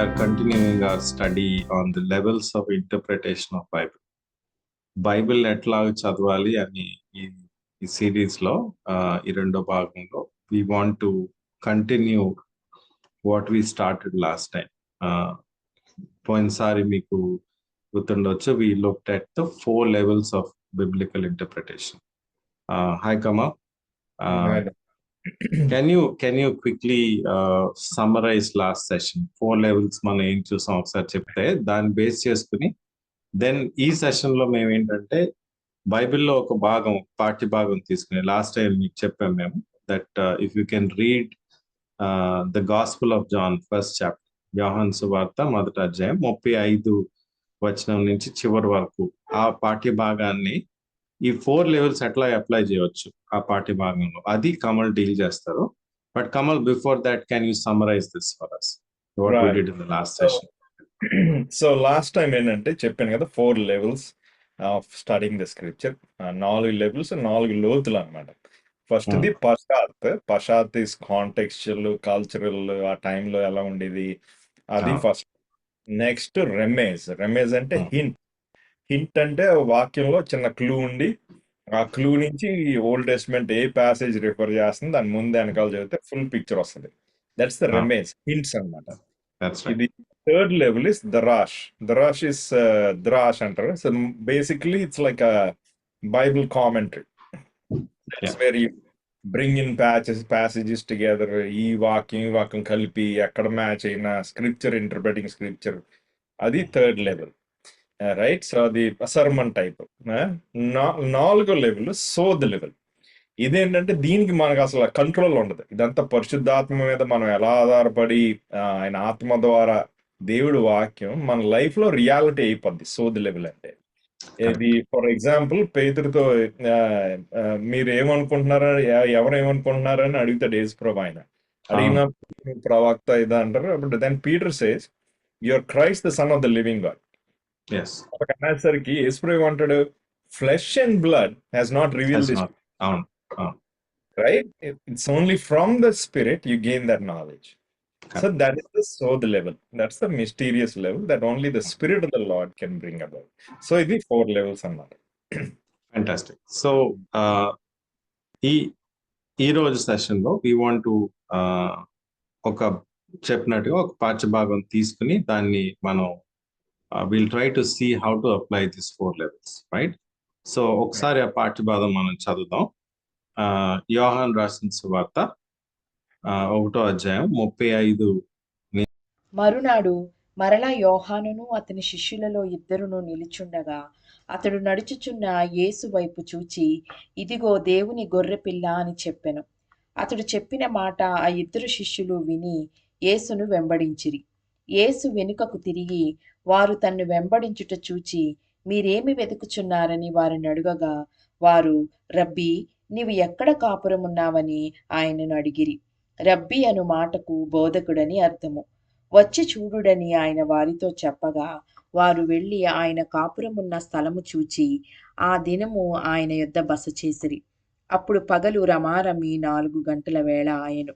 are continuing our study on the levels of interpretation of Bible. Bible ఎట్లా చదవాలి అని ఈ సిరీస్ లో ఈ రెండో భాగంలో we want to continue what we started last time. పోయినసారి మీకు గుర్తుండొచ్చు, we looked at the 4 levels of biblical interpretation. హాయ్ కమా, can you quickly summarize last session? 4 levels మనం ఏం చూసాం ఒకసారి చెప్తే దాన్ని బేస్ చేసుకుని దెన్ ఈ సెషన్ లో మేము ఏంటంటే బైబిల్లో ఒక భాగం, పాఠ్య భాగం తీసుకుని లాస్ట్ టైం మీకు చెప్పాం మేము that if you can read the gospel of John first chapter, యోహాను సువార్త మొదటి అధ్యాయం 35 వచనం నుంచి చివరి వరకు ఆ పాఠ్య భాగాన్ని ఈ 4 లెవెల్స్ ఎట్లా అప్లై చేయవచ్చు ఆ పాఠ్య భాగంలో, అది కమల్ డీల్ చేస్తారు. But Kamal, before that can you summarise this for us what we did in the last session? So last time ఏంటంటే చెప్పాను కదా, 4 levels of studying the scripture. 4 levels, 4 లోతులు అనమాట. ఫస్ట్ది పషాత్ ఇస్ కాంటెక్చువల్, కల్చరల్, ఆ టైంలో ఎలా ఉండేది అది ఫస్ట్. నెక్స్ట్ రెమేజ్ అంటే హింట్ అంటే వాక్యంలో చిన్న క్లూ ఉండి ఆ క్లూ నుంచి ఓల్డ్ టెస్ట్మెంట్ ఏ ప్యాసేజ్ రిఫర్ చేస్తుంది దాని ముందు వెనకాల చదివితే ఫుల్ పిక్చర్ వస్తుంది. దట్స్ ద రెమేజ్, హింట్స్ అనమాట. ఇది థర్డ్ లెవెల్ ఇస్ దరాష్ ఇస్ ద్రాష్ అంటారు. So basically it's like a Bible commentary. That's where you bring in passages together. ఈ వాక్యం కలిపి ఎక్కడ మ్యాచ్ అయినా స్క్రిప్చర్, ఇంటర్ప్రెటింగ్ స్క్రిప్చర్, అది థర్డ్ లెవెల్, రైట్. సో అది సర్మన్ టైప్. 4వ లెవెల్ సోద్ లెవెల్. ఇదేంటంటే దీనికి మనకు అసలు కంట్రోల్ ఉండదు. ఇదంతా పరిశుద్ధాత్మ మీద మనం ఎలా ఆధారపడి ఆయన ఆత్మ ద్వారా దేవుడి వాక్యం మన లైఫ్ లో రియాలిటీ అయిపోద్ది. సోద్ లెవెల్ అంటే ఇది ఫర్ ఎగ్జాంపుల్ పేతురుతో మీరు ఏమనుకుంటున్నారా, ఎవరు ఏమనుకుంటున్నారని అడుగుతాడు యేసుప్రభు. ఆయన అడిగిన ప్రవక్త ఇదా అంటారు. But then Peter says you're Christ the son of the living God. అనేసరికి యేసుప్రభు ఏమంటాడు, flesh and blood has not revealed this, right? It's only from the spirit you gain that knowledge. So that is the soul level. That's the mysterious level that only the spirit of the Lord can bring about. So ఇది 4 levels అన్నమాట. Fantastic. So ఈ రోజు session లో we want to ఒక చెప్పినట్టుగా ఒక పాఠ్య భాగం తీసుకుని దాన్ని మనం we'll try to see how to apply these 4 levels, right? So ఒకసారి ఆ పాఠ్య భాగం మనం చదువుదాం. యోహాను రాసిన సువార్త 1వ అధ్యాయం 35. మరునాడు మరలా యోహానును అతని శిష్యులలో 2 నిలుచుండగా అతడు నడుచుచున్న యేసు వైపు చూచి, ఇదిగో దేవుని గొర్రెపిల్ల అని చెప్పెను. అతడు చెప్పిన మాట ఆ 2 శిష్యులు విని యేసును వెంబడించిరి. యేసు వెనుకకు తిరిగి వారు తన్ను వెంబడించుట చూచి, మీరేమి వెతుకుచున్నారని వారిని అడుగగా, వారు, రబ్బీ, నీవు ఎక్కడ కాపురమున్నావని ఆయనను అడిగిరి. రబ్బీ అను మాటకు బోధకుడని అర్థము. వచ్చి చూడుడని ఆయన వారితో చెప్పగా వారు వెళ్ళి ఆయన కాపురమున్న స్థలము చూచి ఆ దినము ఆయన యొద్ద బస చేసిరి. అప్పుడు పగలు రమారమి 4 గంటల వేళ ఆయను.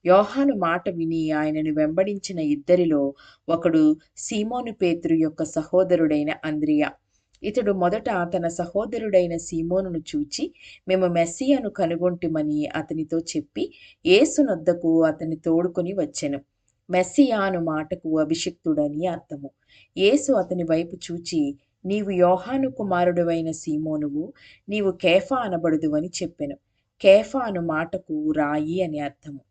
యోహాను మాట విని ఆయనను వెంబడించిన 2లో ఒకడు సీమోను పేతురు యొక్క సహోదరుడైన అంద్రియ. ఇతడు మొదట తన సహోదరుడైన సీమోనును చూచి, మేము మెస్సియాను కనుగొంటిమని అతనితో చెప్పి యేసునొద్దకు అతన్ని తోడుకొని వచ్చెను. మెస్సియా అను మాటకు అభిషిక్తుడని అర్థము. యేసు అతని వైపు చూచి, నీవు యోహాను కుమారుడువైన సీమోనువు, నీవు కేఫా అనబడుదువని చెప్పెను. కేఫా అను మాటకు రాయి అని అర్థము.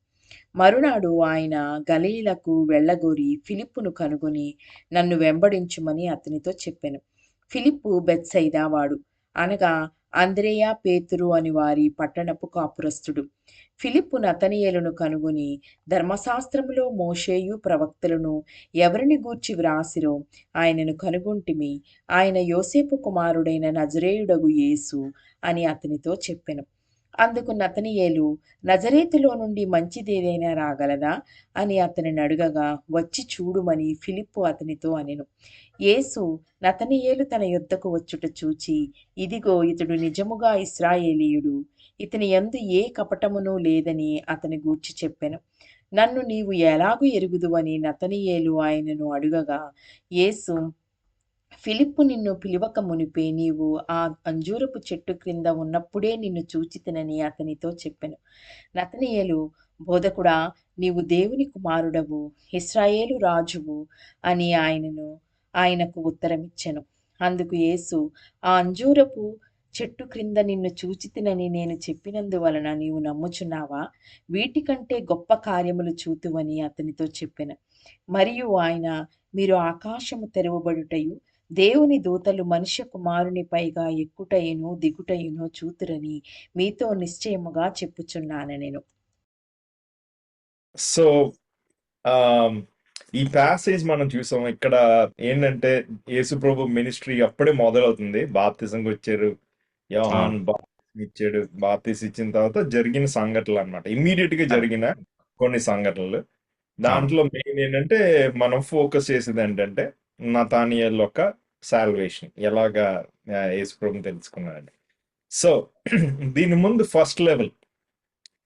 మరునాడు ఆయన గలీలకు వెళ్ళగోరి ఫిలిప్పును కనుగొని నన్ను వెంబడించుమని అతనితో చెప్పెను. ఫిలిప్పు బెత్సైదా వాడు, అనగా అంద్రేయ, పేతురు అని వారి పట్టణపు కాపురస్తుడు. ఫిలిప్పు నతనయేలును కనుగొని, ధర్మశాస్త్రములో మోషేయు ప్రవక్తలను ఎవరిని గూర్చి వ్రాసిరో ఆయనను కనుగొంటిమి, ఆయన యోసేపు కుమారుడైన నజరేయుడగు యేసు అని అతనితో చెప్పెను. అందుకు నతనయేలు, నజరేతులో నుండి మంచిదేదైనా రాగలదా అని అతనిని అడుగగా, వచ్చి చూడుమని ఫిలిప్పు అతనితో అనెను. యేసు నతనయేలు తన యొద్దకు వచ్చుట చూచి, ఇదిగో ఇతడు నిజముగా ఇశ్రాయేలీయుడు, ఇతని యందు ఏ కపటమును లేదని అతని గూర్చి చెప్పెను. నన్ను నీవు ఎలాగు ఎరుగుదువని నతనీయేలు ఆయనను అడుగగా, యేసు, ఫిలిప్పు నిన్ను పిలువక మునిపే నీవు ఆ అంజూరపు చెట్టు క్రింద ఉన్నప్పుడే నిన్ను చూచితినని అతనితో చెప్పెను. నతనీయేలు, బోధకుడా, నీవు దేవుని కుమారుడవు, ఇశ్రాయేలు రాజువు అని ఆయనకు ఉత్తరమిచ్చెను. అందుకు యేసు, ఆ అంజూరపు చెట్టు క్రింద నిన్ను చూచితినని నేను చెప్పినందువలన నీవు నమ్ముచున్నావా? వీటికంటే గొప్ప కార్యములు చూతువని అతనితో చెప్పెను. మరియు ఆయన, మీరు ఆకాశము తెరవబడుటయు దేవుని దూతలు మనుష్య కుమారుని పైగా ఎక్కుటయును దిగుటయును చూతురని మీతో నిశ్చయముగా చెప్పుచున్నానెను. సో ఈ ప్యాసేజ్ మనం చూసాం. ఇక్కడ ఏంటంటే యేసు ప్రభు మినిస్ట్రీ అప్పుడే మొదలవుతుంది. బాప్తిజంకి వచ్చారు, యోహాన్ బాప్తిజం ఇచ్చాడు. బాప్తిజం ఇచ్చిన తర్వాత జరిగిన సంఘటనలు అన్నమాట. ఇమ్మీడియట్ గా జరిగిన కొన్ని సంఘటనలు. దాంట్లో మెయిన్ ఏంటంటే మనం ఫోకస్ చేసేది ఏంటంటే నతానియేల్ యొక్క సాల్వేషన్, ఎలాగా యేసు ప్రభు తెలుసుకున్నాడు. సో దీని ముందు ఫస్ట్ లెవెల్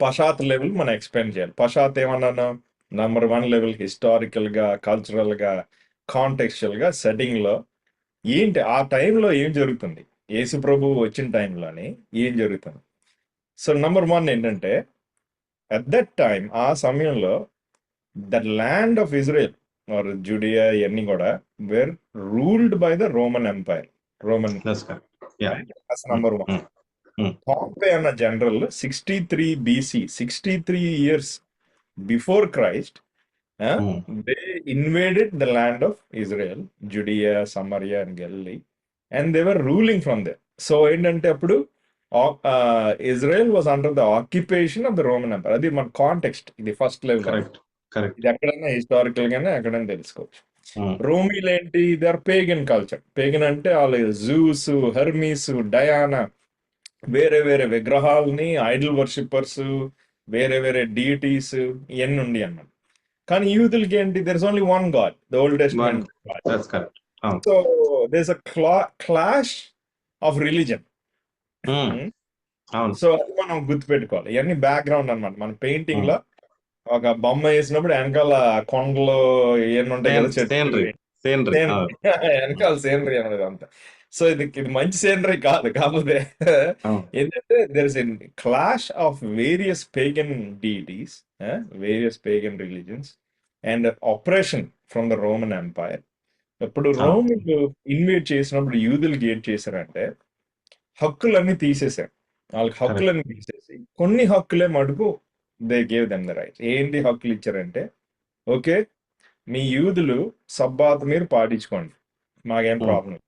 పషాత్ లెవెల్ మనం ఎక్స్ప్లెయిన్ చేయాలి. పషాత్ ఏమన్నాను? నంబర్ 1 లెవెల్ హిస్టారికల్ గా, కల్చరల్ గా, కాంటెక్చువల్ గా సెట్టింగ్ లో ఏంటి ఆ టైంలో ఏం జరుగుతుంది, యేసు ప్రభు వచ్చిన టైంలోని ఏం జరుగుతుంది. సో నంబర్ 1 ఏంటంటే అట్ దట్ టైం, ఆ సమయంలో the land of Israel or Judea ఇవన్నీ కూడా were ruled by the Roman empire. Roman number 1. Pompey అన్న general 63 BC, 63 years before Christ, they invaded the land of Israel, Judea, Samaria and Galilee, and they were ruling from there. So ఏంటంటే అప్పుడు Israel was under the occupation of the Roman umpire. అది మన context, ఇది first level. ఇది ఎక్కడైనా historical గానే ఎక్కడైనా తెలుసుకోవచ్చు. రోమీలు ఏంటి? They are pagan culture. Pagan అంటే వాళ్ళు జూస్, హెర్మీస్, డయానా, వేరే వేరే విగ్రహాలని, ఐడల్ వర్షిప్పర్స్, వేరే వేరే డీటీస్ ఇవన్నీ ఉండి అన్నమాట. కానీ యూదులకి ఏంటి? There is only one God, the old Testament. So there is a clash of religion. So అది మనం గుర్తుపెట్టుకోవాలి. ఇవన్నీ బ్యాక్గ్రౌండ్ అన్నమాట. మన పెయింటింగ్ లో ఒక బొమ్మ వేసినప్పుడు వెనకాల కొండలు ఇవన్నీ ఉంటాయి కదా, చెట్టు వెనకాల సీనరీ అనేది అంతా. సో ఇది మంచి సీనరీ కాదు. కాకపోతే ఏంటంటే there is a clash of various pagan deities, various pagan religions and operation from the Roman umpire. ఇప్పుడు రోమిలు ఇన్వేట్ చేసినప్పుడు యూదులకి ఏం చేశారంటే హక్కులన్నీ తీసేశారు. వాళ్ళకి హక్కులన్నీ తీసేసి కొన్ని హక్కులే మటుకు they gave them the right. ఏంటి హక్కులు ఇచ్చారంటే, ఓకే మీ యూదులు సబ్బాత్ మీరు పాటించుకోండి, మాకేం ప్రాబ్లం.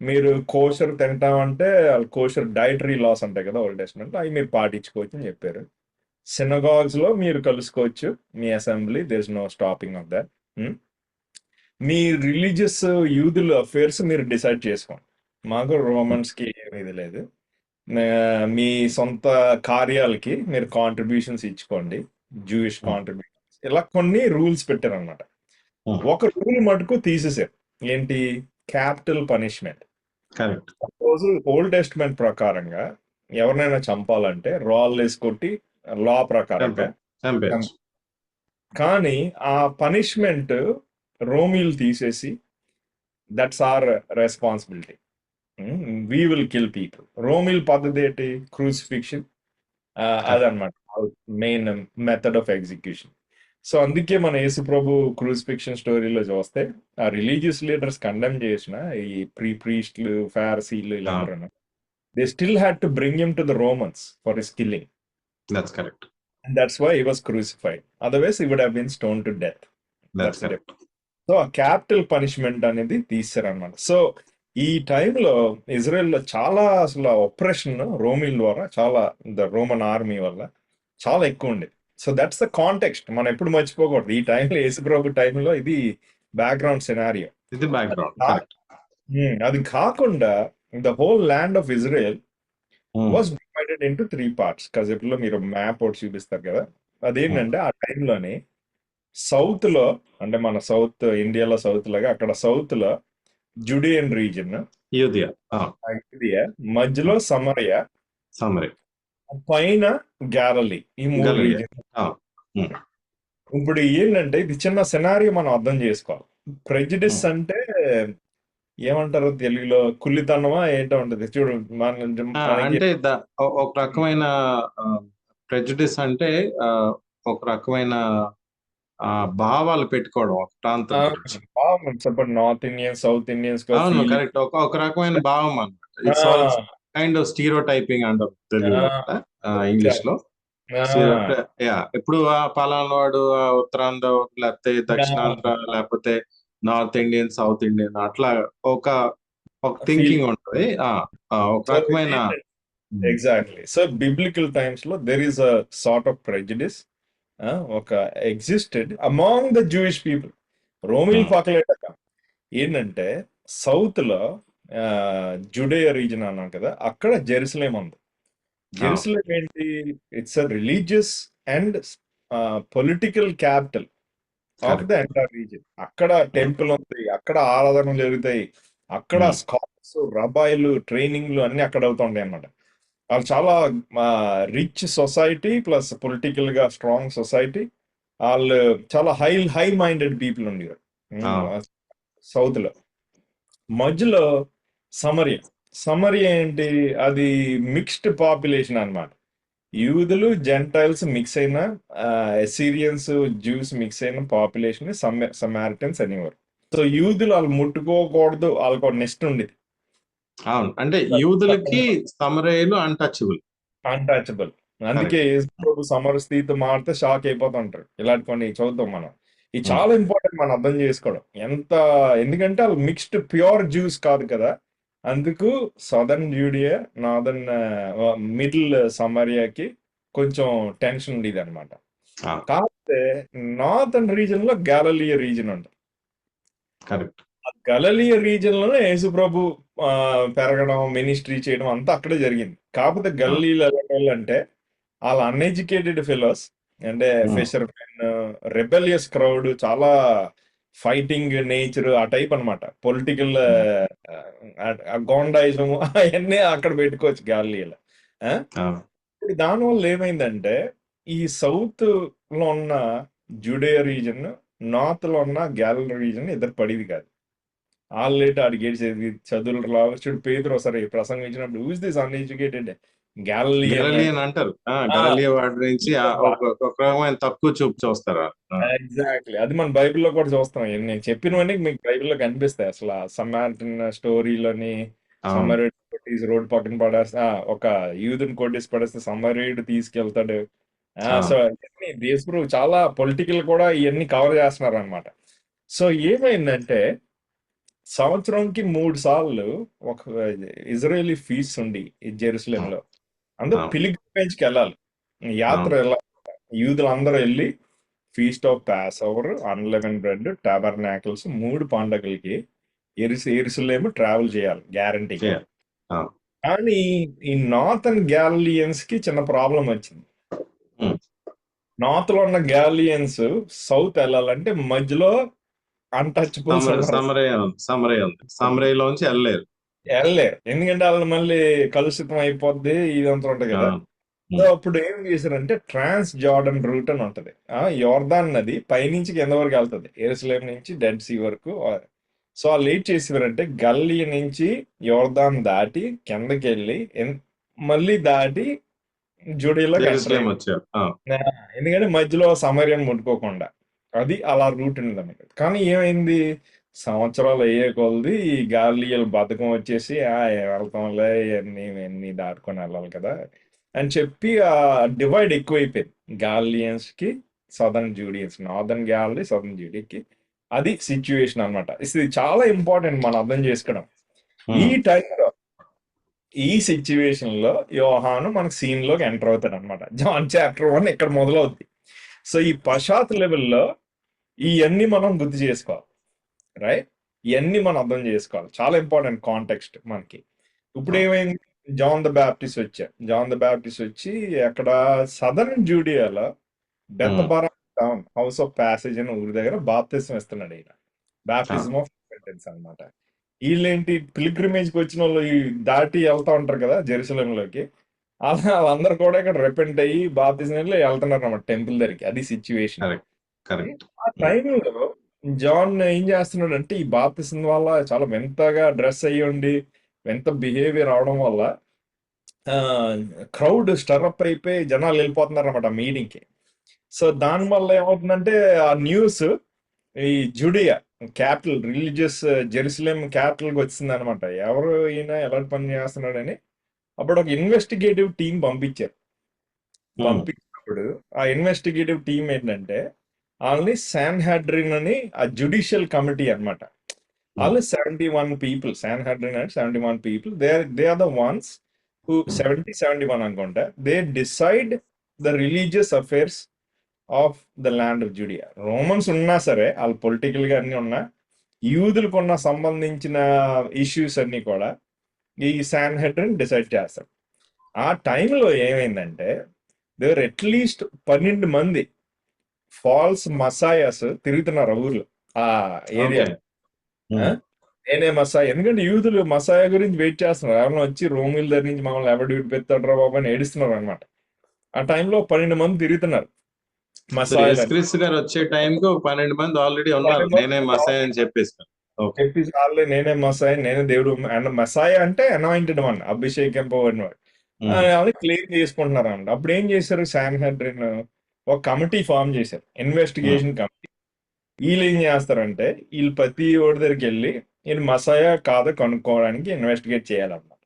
మీరు కోషర్ తింటామంటే కోషర్ డైటరీ లాస్ ఉంటాయి కదా ఓల్డ్ టెస్టమెంట్, అవి మీరు పాటించుకోవచ్చు అని చెప్పారు. సినగాగ్స్ లో మీరు కలుసుకోవచ్చు, మీ assembly, there is no stopping of that. మీ రిలీజియస్ యూదుల అఫేర్స్ మీరు డిసైడ్ చేసుకోండి, మాకు రోమన్స్ కి ఏమీ లేదు. మీ సొంత కార్యాలకి మీరు కాంట్రిబ్యూషన్స్ ఇచ్చుకోండి, జూయిష్ కాంట్రిబ్యూషన్స్. ఇలా కొన్ని రూల్స్ పెట్టారు అనమాట. ఒక రూల్ మటుకు తీసేసారు. ఏంటి? Capital punishment. Suppose old testament ప్రకారంగా ఎవరినైనా చంపాలంటే రాళ్ళు వేసి కొట్టి లా ప్రకారంగా, కానీ ఆ పనిష్మెంట్ రోమీలు తీసేసి that's our responsibility, we will kill people. రోమిల్ పద్ధతి ఏంటి? క్రూసిఫిక్షన్. అదనమాట main method of execution. So అందుకే మన యేసు ప్రభు క్రూసిఫిక్షన్ స్టోరీలో చూస్తే ఆ రిలీజియస్ లీడర్స్ కండెమ్ చేసిన ఈ ప్రీస్ట్లు, ఫారసీలు ఇలా ఉంటారు, they still had to bring him to the Romans for his killing. That's correct. And that's why he was crucified. Otherwise he would have been stoned to death. That's correct. So ఆ capital punishment అనేది తీసారనమాట. So ఈ టైంలో ఇజ్రాయెల్లో చాలా అసలు operation రోమిల్ ద్వారా, చాలా the Roman army వల్ల చాలా ఎక్కువ ఉండేది. సో దట్స్ ద కాంటెక్స్ట్, మనం ఎప్పుడు మర్చిపోకూడదు. ఈ టైంలో యేసుప్రభు టైంలో ఇది బ్యాక్గ్రౌండ్ సినారియో. ఇది బ్యాక్గ్రౌండ్. అది కాకుండా the whole land of Israel was divided into 3 parts. కాసేపులో మీరు మ్యాప్ ఒకటి చూపిస్తారు కదా, అదేంటంటే ఆ టైంలోనే సౌత్ లో, అంటే మన సౌత్ ఇండియాలో సౌత్ లాగా అక్కడ సౌత్ లో జుడియన్ రీజన్, యూదియా, మధ్యలో సమరియా, పైన గ్యాలలీ, ఈ 3 రీజన్. ఇప్పుడు ఏంటంటే ఇది చిన్న సినారియో మనం అర్థం చేసుకోవాలి. ప్రెజిడిస్ ఉమ్. అంటే ఏమంటారు తెలుగులో, కుళ్ళితనమా ఏంటో ఉంటది చూడు. మనకి అంటే ఒక రకమైన ప్రెజుడిస్ అంటే ఆ, ఒక రకమైన భావాలు పెట్టుకోవడం ఒక ప్రాంతం గురించి. ఇప్పుడు నార్త్ ఇండియన్స్, సౌత్ ఇండియన్స్ అవును, ఫీలింగ్. కరెక్ట్. ఒక రకమైన భావం అన్నమాట. It's all kind of stereo typing అంటారు తెలుగులో కూడా, ఇంగ్లీష్ లో. యా, ఇప్పుడు ఆ పలానా వాడు ఉత్తరాంధ్ర లేకపోతే దక్షిణాంధ్ర లేకపోతే నార్త్ ఇండియన్ సౌత్ ఇండియన్ అట్లా ఒక ఒక ఫీల్. థింకింగ్ ఉంటది. ఒక సో రకమైన ఎగ్జాక్ట్లీ. సో బిబ్లికల్ టైమ్స్ లో there is a sort of prejudice ఒక existed among the Jewish people. రోమిల్ పక్కలేట ఏంటంటే సౌత్ లో జుడేయ రీజన్ అన్నాం కదా, అక్కడ జెరూసలేం ఉంది. జెరూసలేం ఏంటి? It's a religious and political capital of the entire reason. అక్కడ టెంపుల్ ఉంది, అక్కడ ఆరాధనలు జరుగుతాయి, అక్కడ స్కాలర్స్, రబాయిలు, ట్రైనింగ్లు అన్ని అక్కడ అవుతుంటాయి అన్నమాట. వాళ్ళు చాలా రిచ్ సొసైటీ ప్లస్ పొలిటికల్ గా స్ట్రాంగ్ సొసైటీ. వాళ్ళు చాలా హై మైండెడ్ పీపుల్ ఉండేవారు సౌత్ లో. మధ్యలో సమరియా. సమరియా ఏంటి? అది మిక్స్డ్ పాపులేషన్ అన్నమాట. యూదులు జెంటైల్స్ మిక్స్ అయిన, అసీరియన్స్ జ్యూస్ మిక్స్ అయిన పాపులేషన్ సమారిటన్స్ అనేవారు. సో యూదులు వాళ్ళు ముట్టుకోకూడదు, వాళ్ళకు ఒక నెస్ట్ ఉండేది. అవును, అంటే యూదులకి సమరయులు అన్టచబుల్. అన్టచబుల్. అందుకే యేసు ప్రభు సమరస్థితితో మారితే షాక్ అయిపోతుంటారు. ఇలాంటి కొన్ని చదువుతాం మనం. ఇది చాలా ఇంపార్టెంట్ మనం అర్థం చేసుకోవడం. ఎందుకంటే వాళ్ళు మిక్స్డ్ ప్యూర్ జ్యూస్ కాదు కదా. అందుకు సదర్న్ జూడియా, నార్దర్న్ మిడిల్ సమరియాకి కొంచెం టెన్షన్ ఉండేది అనమాట. కాకపోతే నార్దర్న్ రీజన్ లో గ్యాలలియా రీజన్ ఉంటుంది. కరెక్ట్. గలలియ రీజన్ లోనే యేసు ప్రభు పెరగడం, మినిస్ట్రీ చేయడం అంతా అక్కడే జరిగింది. కాకపోతే గలీలు అంటే వాళ్ళ అన్ఎడ్యుకేటెడ్ ఫెలోస్, అంటే ఫిషర్మెన్, రెబెలియస్ క్రౌడ్, చాలా ఫైటింగ్ నేచర్ ఆ టైప్ అన్నమాట. పొలిటికల్ గోండాయిజం అవన్నీ అక్కడ పెట్టుకోవచ్చు గాలిలో. దానివల్ల ఏమైందంటే ఈ సౌత్ లో ఉన్న జుడియా రీజన్, నార్త్ లో ఉన్న గ్యాలరీ రీజన్ ఇద్దరు పడేది కాదు. ఆల్రెడీ అడిగేసేది చదువులు రావచ్చు. పేదరు ఒకసారి ప్రసంగించినప్పుడు యూజ్ దిస్ అన్ఎడ్యుకేటెడ్ గెలలియన్ అంటారు. గెలలియా వాడి నుంచి ఒక రకమైన తక్కువ చూపు చూస్తారు. ఎగ్జాక్ట్లీ. అది మన బైబిల్లో కూడా చూస్తాం. నేను చెప్పినవన్నీ మీకు బైబిల్లో కనిపిస్తాయి. అసలు సమరిటన్ స్టోరీలోని సమరేయుడు కొట్టేసి రోడ్డు పక్కన పడేస్తా, ఒక యూదుని కొట్టేసి పడేస్తే సమరేయుడు తీసుకెళ్తాడు. సో ఇవన్నీ దేశప్రభు చాలా పొలిటికల్ కూడా ఇవన్నీ కవర్ చేస్తున్నారు అనమాట. సో ఏమైందంటే సంవత్సరంకి 3 సార్లు ఒక ఇజ్రాయేలీ ఫీస్ట్ ఉంది ఈ జెరూసలేంలో. అందరూ పిలిగ్రిమేజ్కి వెళ్ళాలి, యాత్ర వెళ్ళాలి. యూదులందరూ వెళ్ళి feast of passover, unleavened bread, tabernacles 3 పండగలకి ఎరుసలేము ట్రావెల్ చేయాలి గ్యారంటీ. కానీ ఈ నార్థన్ గ్యాలియన్స్ కి చిన్న ప్రాబ్లం వచ్చింది. నార్త్ లో ఉన్న గ్యాలియన్స్ సౌత్ వెళ్ళాలంటే మధ్యలో అన్టచబుల్స్ సమరయలోంచి వెళ్ళలేరు. ఎందుకంటే వాళ్ళు మళ్ళీ కలుషితం అయిపోద్ది, ఇదంతా ఉంటది కదా. సో అప్పుడు ఏం చేశారంటే ట్రాన్స్ జార్డన్ రూట్ అని ఉంటది. యోర్దాన్ నది పైనుంచి కింద వరకు వెళ్తుంది, యెరూషలేం నుంచి డెడ్ సీ వరకు. సో వాళ్ళు ఏం చేసేవారంటే గల్లీ నుంచి యోర్దాన్ దాటి కిందకి వెళ్ళి మళ్ళీ దాటి జూడియాలోకి వచ్చారు. ఎందుకంటే మధ్యలో సమర్యాన్ని ముట్టుకోకుండా. అది అలా రూట్ ఉంది అన్నమాట. కానీ ఏమైంది, సంవత్సరాలు అయ్యే కొలది ఈ గాలియల్ బద్ధకం వచ్చేసి వెళ్తాంలే, ఇవన్నీ దాటుకొని వెళ్ళాలి కదా అని చెప్పి ఆ డివైడ్ ఎక్కువైపోయింది గాలియన్స్ కి southern Judeans. Northern gallery, southern జూడియాకి. అది సిచ్యువేషన్ అనమాట. ఇది చాలా ఇంపార్టెంట్ మనం అర్థం చేసుకోవడం. ఈ టైంలో, ఈ సిచ్యువేషన్ లో యోహాను మనకు సీన్ లోకి ఎంటర్ అవుతాడు అనమాట. జాన్ చాప్టర్ 1 ఇక్కడ మొదలవుద్ది. సో ఈ పశ్చాత్ లెవెల్లో ఇవన్నీ మనం గుర్తు చేసుకోవాలి, రైట్? ఇవన్నీ మనం అర్థం చేసుకోవాలి. చాలా ఇంపార్టెంట్ కాంటెక్స్ట్ మనకి. ఇప్పుడు ఏమైంది, జాన్ ద బ్యాప్టిస్ట్ వచ్చి అక్కడ సదర్న్ జూడియాలో Bethabara town, house of passage అని ఊరి దగ్గర బాప్తిజం ఇస్తున్నాడు. ఈయన బాప్టిజం ఆఫ్ రిపెంటెన్స్ అనమాట. వీళ్ళేంటి పిలిగ్రిమేజ్ కి వచ్చిన వాళ్ళు దాటి వెళ్తా ఉంటారు కదా జెరూసలేంలోకి. వాళ్ళందరూ కూడా ఇక్కడ రిపెంట్ అయ్యి బాప్తిజం వెళ్తున్నారు అన్నమాట టెంపుల్ దగ్గరికి. అది సిచ్యువేషన్. కరెక్ట్. ఆ టైంలో జాన్ ఏం చేస్తున్నాడంటే ఈ బాప్తిసం వల్ల చాలా వింతగా డ్రెస్ అయ్యి ఉండి వింత బిహేవియర్ అవడం వల్ల క్రౌడ్ స్టరప్ అయిపోయి జనాలు వెళ్ళిపోతున్నారు అనమాట మీటింగ్కి. సో దానివల్ల ఏమవుతుందంటే ఆ న్యూస్ ఈ జుడియా క్యాపిటల్ రిలీజియస్ జెరూసలేం క్యాపిటల్కి వచ్చింది అనమాట. ఎవరు ఈయన ఎలాంటి పని చేస్తున్నాడని అప్పుడు ఒక ఇన్వెస్టిగేటివ్ టీం పంపించారు. పంపించినప్పుడు ఆ ఇన్వెస్టిగేటివ్ టీం ఏంటంటే వాళ్ళని శాన్హెడ్రిన్ అని ఆ జుడిషియల్ కమిటీ అన్నమాట. వాళ్ళు 71 పీపుల్, శాన్హెడ్రిన్ అంటే 71 people. They are the ones who 71 అనుకుంటా. They decide the religious affairs of the land of Judea. Romans ఉన్నా సరే వాళ్ళు పొలిటికల్ గా అన్ని ఉన్నా యూదులకు ఉన్న సంబంధించిన ఇష్యూస్ అన్ని కూడా ఈ శాన్హెడ్రిన్ డిసైడ్ చేస్తారు. ఆ టైంలో ఏమైందంటే దేవర్ అట్లీస్ట్ 12 మంది ఫాల్స్ మసాయాస్ తిరుగుతున్నారు ఊర్లో ఆ ఏరియా. నేనే మసాయ్, ఎందుకంటే యూదులు మసాయా గురించి వెయిట్ చేస్తున్నారు. ఎవరైనా వచ్చి రోమిల దగ్గర నుంచి మమ్మల్ని ఎవరు పెడతాడు బాబు అని ఏడుస్తున్నారు అనమాట. ఆ టైంలో 12 మంది తిరుగుతున్నారు మసాయలు అని. యేసుక్రీస్తు గారు వచ్చే టైంకి 12 మంది ఆల్రెడీ ఉన్నారు. 12 నేనే మంది మసాయ్ అని చెప్పేసాను. ఓకే. చెప్పి చాలే నేనే మసాయ్, నేనే దేవుడు. అండ్ మసాయ్ అంటే అనాయింటెడ్ వన్, అభిషేకింపబడిన వాడు అని క్లెయిమ్ చేసుకుంటున్నారు అండి. అప్పుడు ఏం చేశారు, శాన్హెడ్రిన్ ఒక కమిటీ ఫామ్ చేశారు, ఇన్వెస్టిగేషన్ కమిటీ. వీళ్ళు ఏం చేస్తారంటే వీళ్ళు ప్రతి ఓడి దగ్గరికి వెళ్ళి ఈయన మసాయా కాదో కనుక్కోవడానికి ఇన్వెస్టిగేట్ చేయాలన్నమాట.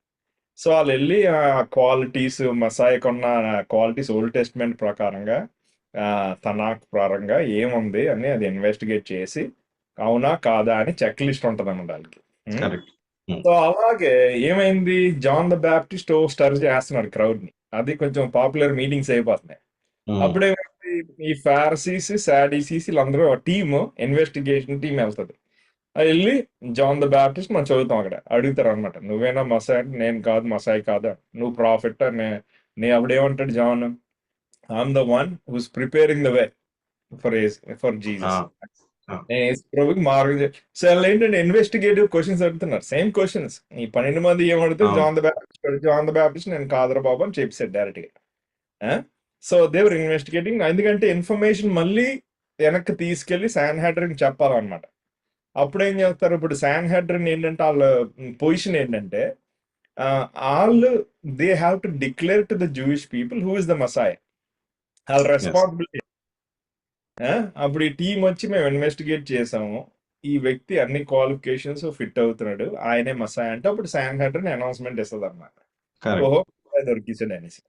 సో వాళ్ళు వెళ్ళి ఆ క్వాలిటీస్, మసాయకున్న క్వాలిటీస్ ఓల్డ్ టెస్ట్మెంట్ ప్రకారంగా తనాక్ ప్రారంగా ఏముంది అని అది ఇన్వెస్టిగేట్ చేసి అవునా కాదా అని చెక్ లిస్ట్ ఉంటుంది అన్నమాట వాళ్ళకి. కరెక్ట్. సో అలాగే ఏమైంది, జాన్ ద బ్యాప్టిస్ట్ స్టర్ చేస్తున్నాడు క్రౌడ్ ని. అది కొంచెం పాపులర్ మీటింగ్స్ అయిపోతున్నాయి. అప్పుడేమైంది, ఈ ఫారసీస్, సాడీసీస్ వీళ్ళందరూ టీమ్, ఇన్వెస్టిగేషన్ టీం వెళ్తుంది. అది వెళ్ళి జాన్ ద బ్యాప్టిస్ట్ మనం చదువుతాం అక్కడ, అడుగుతారు అనమాట, నువ్వేనా మసాయ్ అంటే నేను కాదు, మసాయ్ కాదా, నువ్వు ప్రాఫిట్ నే అప్పుడేమంటాడు John, I'm the one who's preparing the way for Jesus. నేను యేసు ప్రభుకి మార్గం సో వాళ్ళు ఏంటంటే ఇన్వెస్టిగేటివ్ క్వశ్చన్స్ అడుగుతున్నారు, సేమ్ క్వశ్చన్స్. ఈ 12 మంది ఏమడితే జాన్ ద బ్యాప్టిస్ట్ నేను కాదరా బాబు అని చెప్పాడు డైరెక్ట్ గా. సో దేవర్ ఇన్వెస్టిగేటింగ్, ఎందుకంటే ఇన్ఫర్మేషన్ మళ్ళీ వెనక్కి తీసుకెళ్లి శాన్హెడ్రిన్ చెప్పాలన్నమాట. అప్పుడు ఏం చేస్తారు, ఇప్పుడు శాన్హెడ్రిన్ ఏంటంటే వాళ్ళ పొజిషన్ ఏంటంటే వాళ్ళు they have to declare to the Jewish people who is the messiah. వాళ్ళ రెస్పాన్సిబిలిటీ. అప్పుడు ఈ టీం వచ్చి మేము ఇన్వెస్టిగేట్ చేసాము, ఈ వ్యక్తి అన్ని క్వాలిఫికేషన్స్ ఫిట్ అవుతున్నాడు, ఆయనే మసాయ్ అంటే అప్పుడు శాన్హెడ్రిన్ అనౌన్స్మెంట్ ఇస్తుంది అన్నమాట. ఓహో దొరికించండి అనేసి.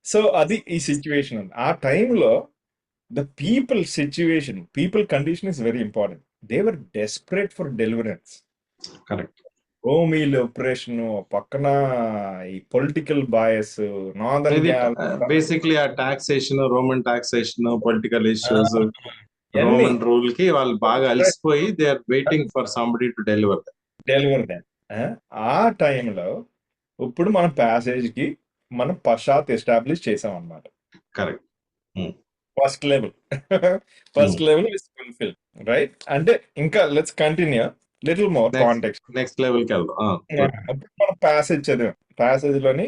సో అది ఈ సిచ్యువేషన్ ఉంది. ఆ టైంలో the people situation, people condition is very important. They were desperate for deliverance. Correct. రోమీల ఆపరేషన్ పక్కన ఈ పొలిటికల్ బాయస్, బేసిక్లీ ఆ taxation, Roman taxation, political issues, Roman rule కి వాళ్ళు బాగా అలసిపోయి they are waiting for somebody to deliver them. ఆ టైంలో ఇప్పుడు మన ప్యాసేజ్ కి మనం పశ్చాత్ ఎస్టాబ్లిష్ చేసాం అన్నమాట. Correct. First level is fulfil, right? అంటే ఇంకా let's continue little more context. Next level కి వెళ్దాం. అప్పుడు మనం ప్యాసేజ్ చదివాం. ప్యాసేజ్ లోని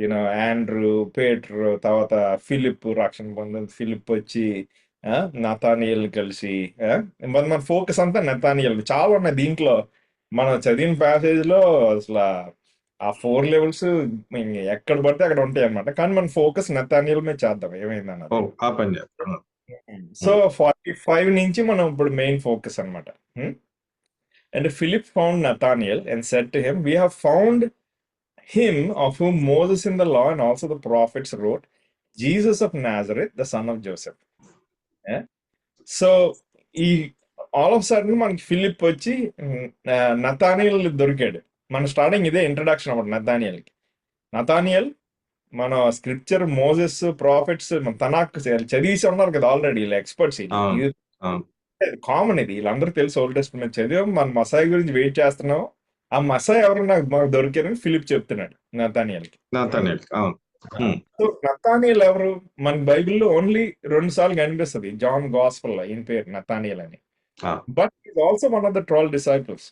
యూనో ఆండ్రూ, పేట్రు, తర్వాత ఫిలిప్ రక్షణ పొందిన ఫిలిప్ వచ్చి నతానియల్ కలిసి మన ఫోకస్ అంతా నతానియల్. చాలా ఉన్నాయి దీంట్లో. మనం చదివిన ప్యాసేజ్ లో అసలు ఆ 4 లెవెల్స్ ఎక్కడ పడితే అక్కడ ఉంటాయి అన్నమాట. కానీ మన ఫోకస్ నతానియల్ మీద చేద్దాం ఏమైందన్నది. సో 45 నుంచి మనం ఇప్పుడు మెయిన్ ఫోకస్ అన్నమాట. And Philip found Nathanael and said to him, we have found him of whom Moses in the law and also the prophets wrote, Jesus of Nazareth, the son of Joseph. So all of a sudden మనకి Philip వచ్చి Nathaniel దొరికాడు. మన starting ఇదే introduction అన్నమాట నతానియల్కి. Nathaniel మన scripture, Moses, profits, మన తనాక్ చదివేసి ఉన్నారు కదా ఆల్రెడీ, ఇలా ఎక్స్పర్ట్స్. కామన్ ఇది, వీళ్ళందరూ తెలుసు ఓల్డ్ టెస్ట్మెంట్ చదివాం, మన మసాయి గురించి వెయిట్ చేస్తున్నాం. ఆ మసాయి ఎవరు మాకు దొరికారని ఫిలిప్ చెప్తున్నాడు నతానియల్కి. సో నతానియల్ ఎవరు, మన బైబిల్లో ఓన్లీ 2 సార్లు కనిపిస్తుంది జాన్ గాస్పెల్ లో ఈయన పేరు నతానియల్ అని. But is also one of the 12 disciples.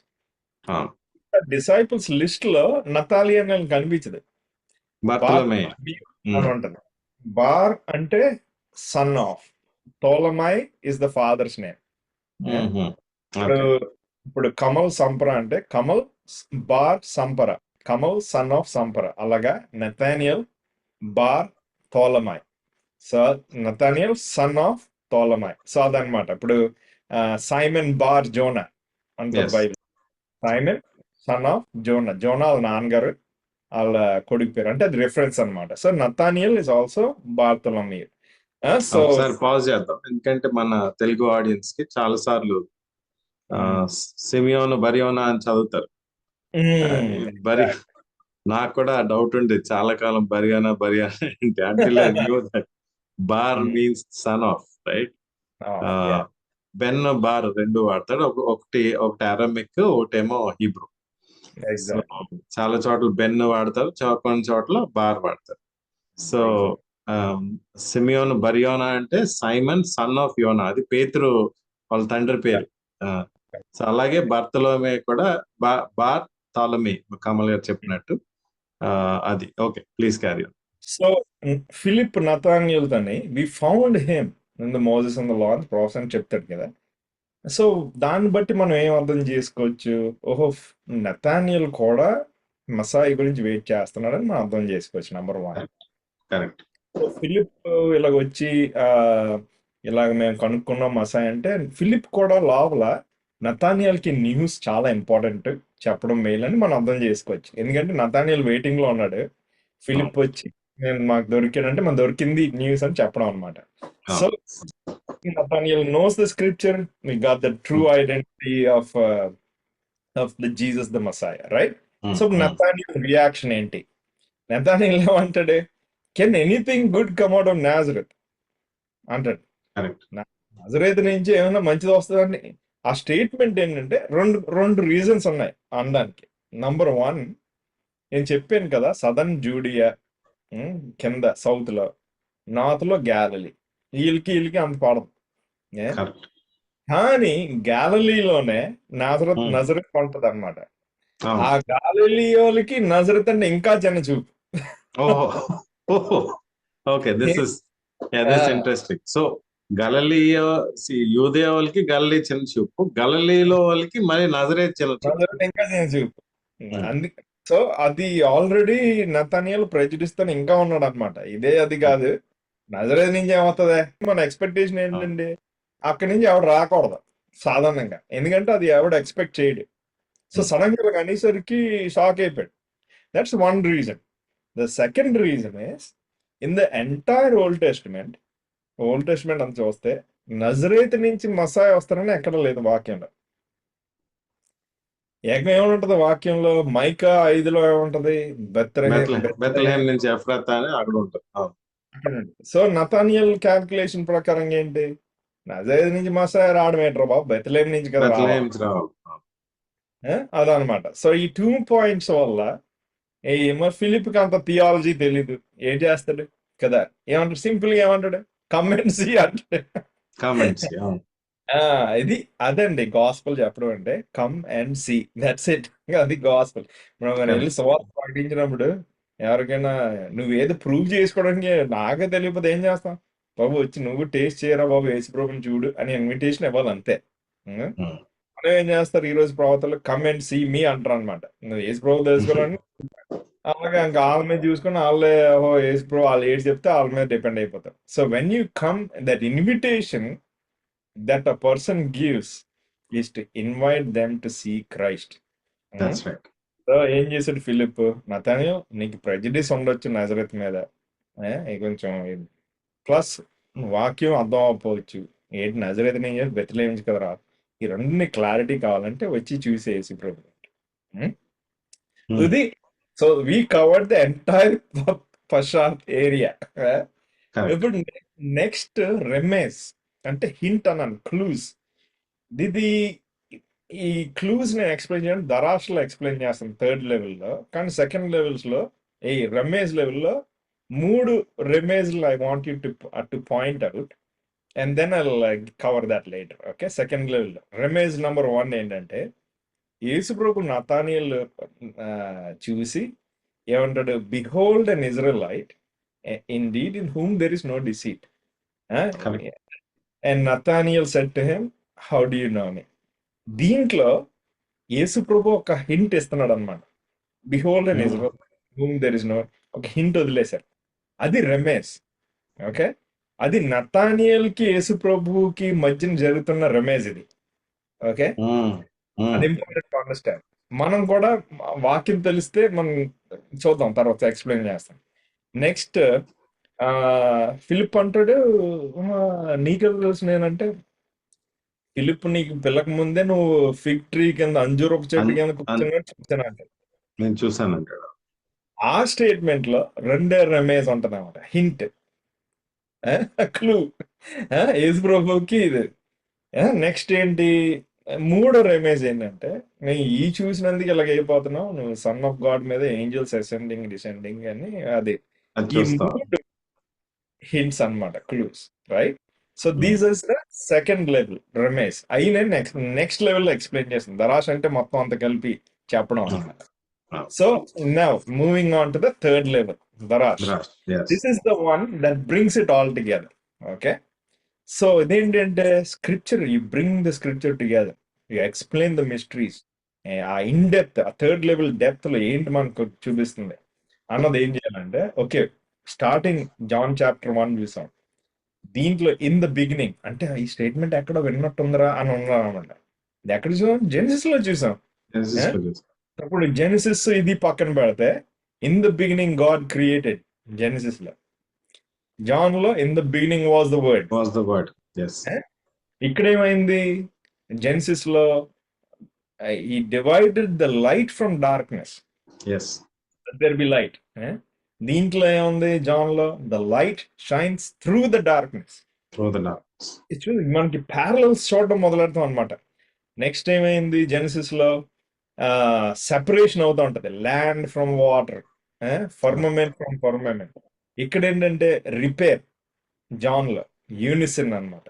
Disciples list లో నతానియల్ అని కనిపించదు. ఉంటుంది. బార్ అంటే son of. Ptolemy is the father's name. ఇప్పుడు ఇప్పుడు కమల్ సంపర అంటే కమల్ బార్ సంపర, కమల్ సన్ ఆఫ్ సంపర. అలాగా Nathaniel bar Tolmai. So Nathaniel son of Tolmai. So అదనమాట. ఇప్పుడు సైమన్ బార్ జోనా అంటారు Bible. Simon son of Jonah. Jonah వాళ్ళ నాన్నగారు, వాళ్ళ కొడుకు పేరు. అంటే అది రిఫరెన్స్ అనమాట. So Nathaniel is also Bartholomew. So ఒకసారి పాజ్ చేద్దాం, ఎందుకంటే మన తెలుగు ఆడియన్స్ కి చాలా సార్లు సిమియోను బరియోనా అని చదువుతారు. బరి నాకు కూడా డౌట్ ఉండేది చాలా కాలం, బరియానా అంటే until I knew that bar means son of, right? Ben bar రెండు వాడతాడు. ఒకటి అరమిక్, ఒకటేమో హీబ్రూ. చాలా చోట్ల బెన్ వాడతారు, కొన్ని చోట్ల బార్ వాడతారు. సో సిమియోను బరియోనా అంటే సైమన్ సన్ ఆఫ్ యోనా, అది పేతురు వాళ్ళ తండ్రి పేరు. సో అలాగే బర్తలోమే కూడా బార్ తాలమీ, కమల్ గారు చెప్పినట్టు. అది okay, please carry on. So Philip Nathaniel తోని we found him in the Moses and the law అని ప్రాసెస్ అని చెప్తాడు కదా. సో దాన్ని బట్టి మనం ఏం అర్థం చేసుకోవచ్చు? ఓహో, నతానియల్ కూడా మసాయి గురించి వెయిట్ చేస్తున్నాడని మనం అర్థం చేసుకోవచ్చు. నెంబర్ 1. కరెక్ట్. ఫిలిప్ ఇలాగ వచ్చి ఇలాగ మేము కనుక్కున్నాం మసాయి అంటే, ఫిలిప్ కూడా లోపల నతానియల్కి న్యూస్ చాలా ఇంపార్టెంట్ చెప్పడం మెయిల్ అని మనం అర్థం చేసుకోవచ్చు. ఎందుకంటే నతానియల్ వెయిటింగ్ లో ఉన్నాడు, ఫిలిప్ వచ్చి నేను మాకు దొరికాడంటే మనం దొరికింది న్యూస్ అని చెప్పడం అనమాట. So Nathaniel knows the scripture. We got the true identity of the Jesus, the Messiah, right? So Nathaniel reaction ఏంటి? Nathaniel ఏమంటాడు? Can anything good come out of Nazareth? అంటాడు. నజరేతు నుంచి ఏమైనా మంచిది వస్తుందని. ఆ స్టేట్మెంట్ ఏంటంటే రెండు రీజన్స్ ఉన్నాయి అనడానికి. నంబర్ 1, నేను చెప్పాను కదా, సదర్న్ జూడియా కింద సౌత్ లో, నార్త్ లో గ్యాలిలీ, వీళ్ళకి అంత పడదు. కానీ గ్యాలిలీలోనే నజరత్ ఉంటది అనమాట. ఆ గ్యాలిలీయోలకి నజరత్ అంటే ఇంకా చిన్న చూపు. Okay, this is interesting. So Galileo యూదయ వాళ్ళకి గలిలీ చిన్న చూపు, గలిలీలో వాళ్ళకి మరి నజరేత్ చిన్న చూపు, ఇంకా చిన్న చూపు. అందుకే సో అది ఆల్రెడీ నతానియల్ ప్రెజుడిస్తో ఇంకా ఉన్నాడు అనమాట. ఇదే అది కాదు, నజరేత్ నుంచి ఏమవుతుంది మన ఎక్స్పెక్టేషన్ ఏంటండి, అక్కడి నుంచి ఎవడు రాకూడదు సాధారణంగా, ఎందుకంటే అది ఎవడు ఎక్స్పెక్ట్ చేయడు. సో సడన్ గా అనేసరికి షాక్ అయిపోయాడు. That's 1 reason. The second reason is in the entire old testament అని చూస్తే నజరేత్ నుంచి మసాయి వస్తారని ఎక్కడ లేదు వాక్యంలో. ఏకం ఏముంటది వాక్యంలో? మైకా 5లో ఏముంటది? బెత్లెహేం నుంచి ఎఫ్రాతా అని అక్కడ ఉంటుంది. సో నతానియల్ క్యాల్కులేషన్ ప్రకారం ఏంటి, నజరేత్ నుంచి మసాయి రావడం ఏంట్రా బాబు, బెత్లెహేం నుంచి కదా అదనమాట. సో ఈ 2 పాయింట్స్ వల్ల మరి ఫిలిప్ కి అంత థియాలజీ తెలీదు, ఏం చేస్తాడు కదా, ఏమంటాడు? సింపుల్ గా ఏమంటాడు? కమెంట్స్ అంటాడు. ఇది అదండి గాస్పల్ చెప్పడం అంటే, come and see, that's it. అది గాస్పల్. మనం వెళ్ళి సువార్త ప్రకటించినప్పుడు ఎవరికైనా నువ్వు ఏదో ప్రూవ్ చేసుకోవడానికి నాకే తెలియకపోతే ఏం చేస్తాం? బాబు వచ్చి నువ్వు టేస్ట్ చేయరా బాబు, యేసు ప్రభుని చూడు అని ఇన్విటేషన్ ఇవ్వాలి అంతే. మనం ఏం చేస్తారు ఈ రోజు ప్రవర్తనలు? కమ్ అండ్ సీ మీ అంటారు అనమాట. నువ్వు యేసు ప్రభు తెలుసుకోవాలని అలాగే ఇంకా వాళ్ళ మీద చూసుకుని వాళ్ళే యేసు ప్రభు వాళ్ళు ఏడు చెప్తే వాళ్ళ మీద డిపెండ్ అయిపోతారు. So when you come, that invitation that a person gives is to invite them to see Christ. That's right. So ఏం చేశాడు ఫిలిప్? నతానియల్ నీకు ప్రెజుడిస్ ఉండొచ్చు నజరేత్ మీద, కొంచెం ప్లస్ వాక్యం అర్థం అవ్వకపోవచ్చు, ఏంటి నజరేత్ నేను చేసి బెత్లెహేం నుంచి కదా రా, ఈ రెండుని క్లారిటీ కావాలంటే వచ్చి చూసేసి ప్రభు ఇది. So we covered the entire peshat area. ఇప్పుడు నెక్స్ట్ రెమేస్ అంటే హింట్ అన్నాను, క్లూజ్. ఇది ఈ క్లూజ్ నేను ఎక్స్ప్లెయిన్ చేయడం దరాష్లో ఎక్స్ప్లెయిన్ చేస్తాను 3rd లెవెల్లో, కానీ 2nd లెవెల్స్ లో ఈ రెమేజ్ లెవెల్లో 3 రెమేజ్లు I want you to point out and then I cover that later. Okay, 2nd లెవెల్లో రెమేజ్ నెంబర్ 1 ఏంటంటే, యేసుప్రభు నతానియల్ చూసి ఏమంటాడు? Behold an Israelite indeed in whom there is no deceit. Correct. And Nathaniel said to him, how do you know me? దీంట్లో యేసు ప్రభు ఒక hint ఇస్తున్నాడు అనమాట. Behold and Hmm. whom there is no, ఒక హింట్ వదిలేశారు. అది రమేష్. ఓకే, అది నతానియల్కి యేసు ప్రభువుకి మధ్యన జరుగుతున్న రమేష్ ఇది. Okay, Hmm. అది Hmm. Important understand. మనం కూడా వాక్యం తెలిస్తే మనం చూద్దాం, తర్వాత ఎక్స్ప్లెయిన్ చేస్తాం. నెక్స్ట్ ఫిలిప్ అంటాడు, నీకెలా తెలుసు నేనంటే, ఫిలిప్ నీకు పిల్లక ముందే నువ్వు ఫిగ్ ట్రీ కింద, అంజూరపు చెట్టు కింద కూర్చున్నట్టు చూసాను అంటాడు. నేను చూసాను అంటాడు. ఆ స్టేట్మెంట్ లో రెండే రమేష్ ఉంటది అనమాట, హింట్, క్లూ యేసు ప్రభువుకి ఇది. నెక్స్ట్ ఏంటి, మూడో రెమేజ్ ఏంటంటే, నేను ఈ చూసినందుకు ఇలాగ అయిపోతున్నావు, నువ్వు సన్ ఆఫ్ గాడ్ మీద ఏంజల్స్ అసెండింగ్ డిసెండింగ్ అని, అది అది ఈ చూస్తాం. మూడు హింట్స్ అన్నమాట, clues, right? So Hmm. These is the second level Ramesh. అయి నేను నెక్స్ట్ లెవెల్ ఎక్స్ప్లెయిన్ చేస్తాను. దరాష్ అంటే మొత్తం అంత కలిపి చెప్పడం అనమాట. Ah. So now moving on to the third level, derash. Right. Yes. This is the one that brings it all together. Okay, so ఇదేంటంటే scripture, you bring the scripture together, you explain the mysteries. ఆ in depth, ఆ third level depth లో ఏంటి మనకు చూపిస్తుంది అన్నది ఏం చేయాలంటే, ఓకే, స్టార్టింగ్ జాన్ చాప్టర్ 1 చూసాం. దీంట్లో ఇన్ ద బిగినింగ్ అంటే ఈ స్టేట్మెంట్ ఎక్కడో విన్నట్టుందరా అని ఉన్నాం అనమాట. ఇది ఎక్కడ చూసాం? జెనిసిస్ లో చూసాం. Genesis లో చూస్తాం. ఇప్పుడు జెనిసిస్ ఇది పక్కన పెడితే, in the beginning God created genesis లో. జాన్ లో in the beginning was the word. Was the word. Yes. ఇక్కడ ఏమైంది? జెనిసిస్ లో ఈ divided the light from darkness, Yes. There be light. దీంట్లో ఏముంది? జాన్ లో the light shines through the darkness. Through the darkness. మనకి parallels చూడడం మొదలెడతాం అనమాట. నెక్స్ట్ ఏమైంది? జెనిసిస్ లో సెపరేషన్ అవుతూ ఉంటది, ల్యాండ్ ఫ్రమ్ వాటర్, ఫర్మమెంట్ ఫ్రమ్ ఫర్మమెంట్. ఇక్కడ ఏంటంటే రిపేర్, జాన్ లో యూనిసన్ అన్నమాట.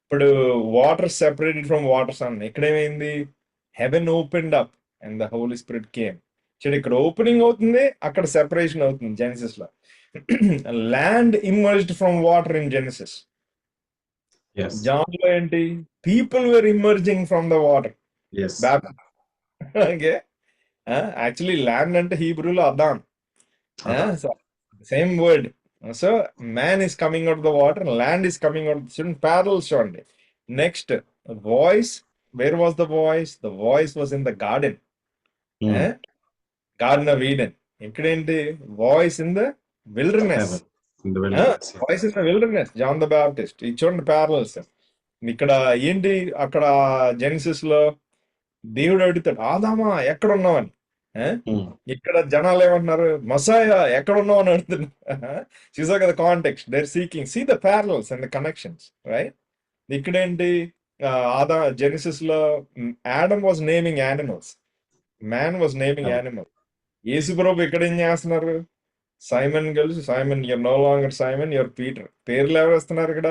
ఇప్పుడు వాటర్ సెపరేటెడ్ ఫ్రమ్ వాటర్స్ అన్న, ఇక్కడ ఏమైంది? Heaven opened up and the holy spirit came. చూడు, ఇక్కడ ఓపెనింగ్ అవుతుంది, అక్కడ సెపరేషన్ అవుతుంది జెనిసిస్ లో. Land emerged from water in Genesis. Yes. John లో ఏంటి? People were emerging from the water. Yes. Okay, actually land అంటే హీబ్రూలో Adam, same word. So man is coming out the water, land is coming out. చూడండి, parallels చూడండి. Next voice, where was the voice? The voice was in the garden, Hmm. Garden of Eden. ఇక్కడేంటి? Voice in the wilderness. Heaven. In the wilderness. Yes. Voice in the wilderness, John the baptist. ఇది చూడండి parallels. ఇక్కడ ఏంటి? అక్కడ genesis లో దేవుడు అడుగుతాడు, ఆదామా ఎక్కడ ఉన్నావని. Hmm. ఇక్కడ జనాలు ఏమంటున్నారు? మసాయా ఎక్కడ ఉన్నావు అని అడుగుతున్నారు. చూసా కదా context, they're seeking. See the parallels and the connections, right? ఇక్కడేంటి? జెనిసిస్ లో Adam was naming animals, man was naming animals. యేసు ప్రభు ఇక్కడ ఏం చేస్తున్నారు? సైమన్ కలిసి, Simon you're no longer Simon, you're Peter. పేర్లు ఎవరు వస్తున్నారు ఇక్కడ?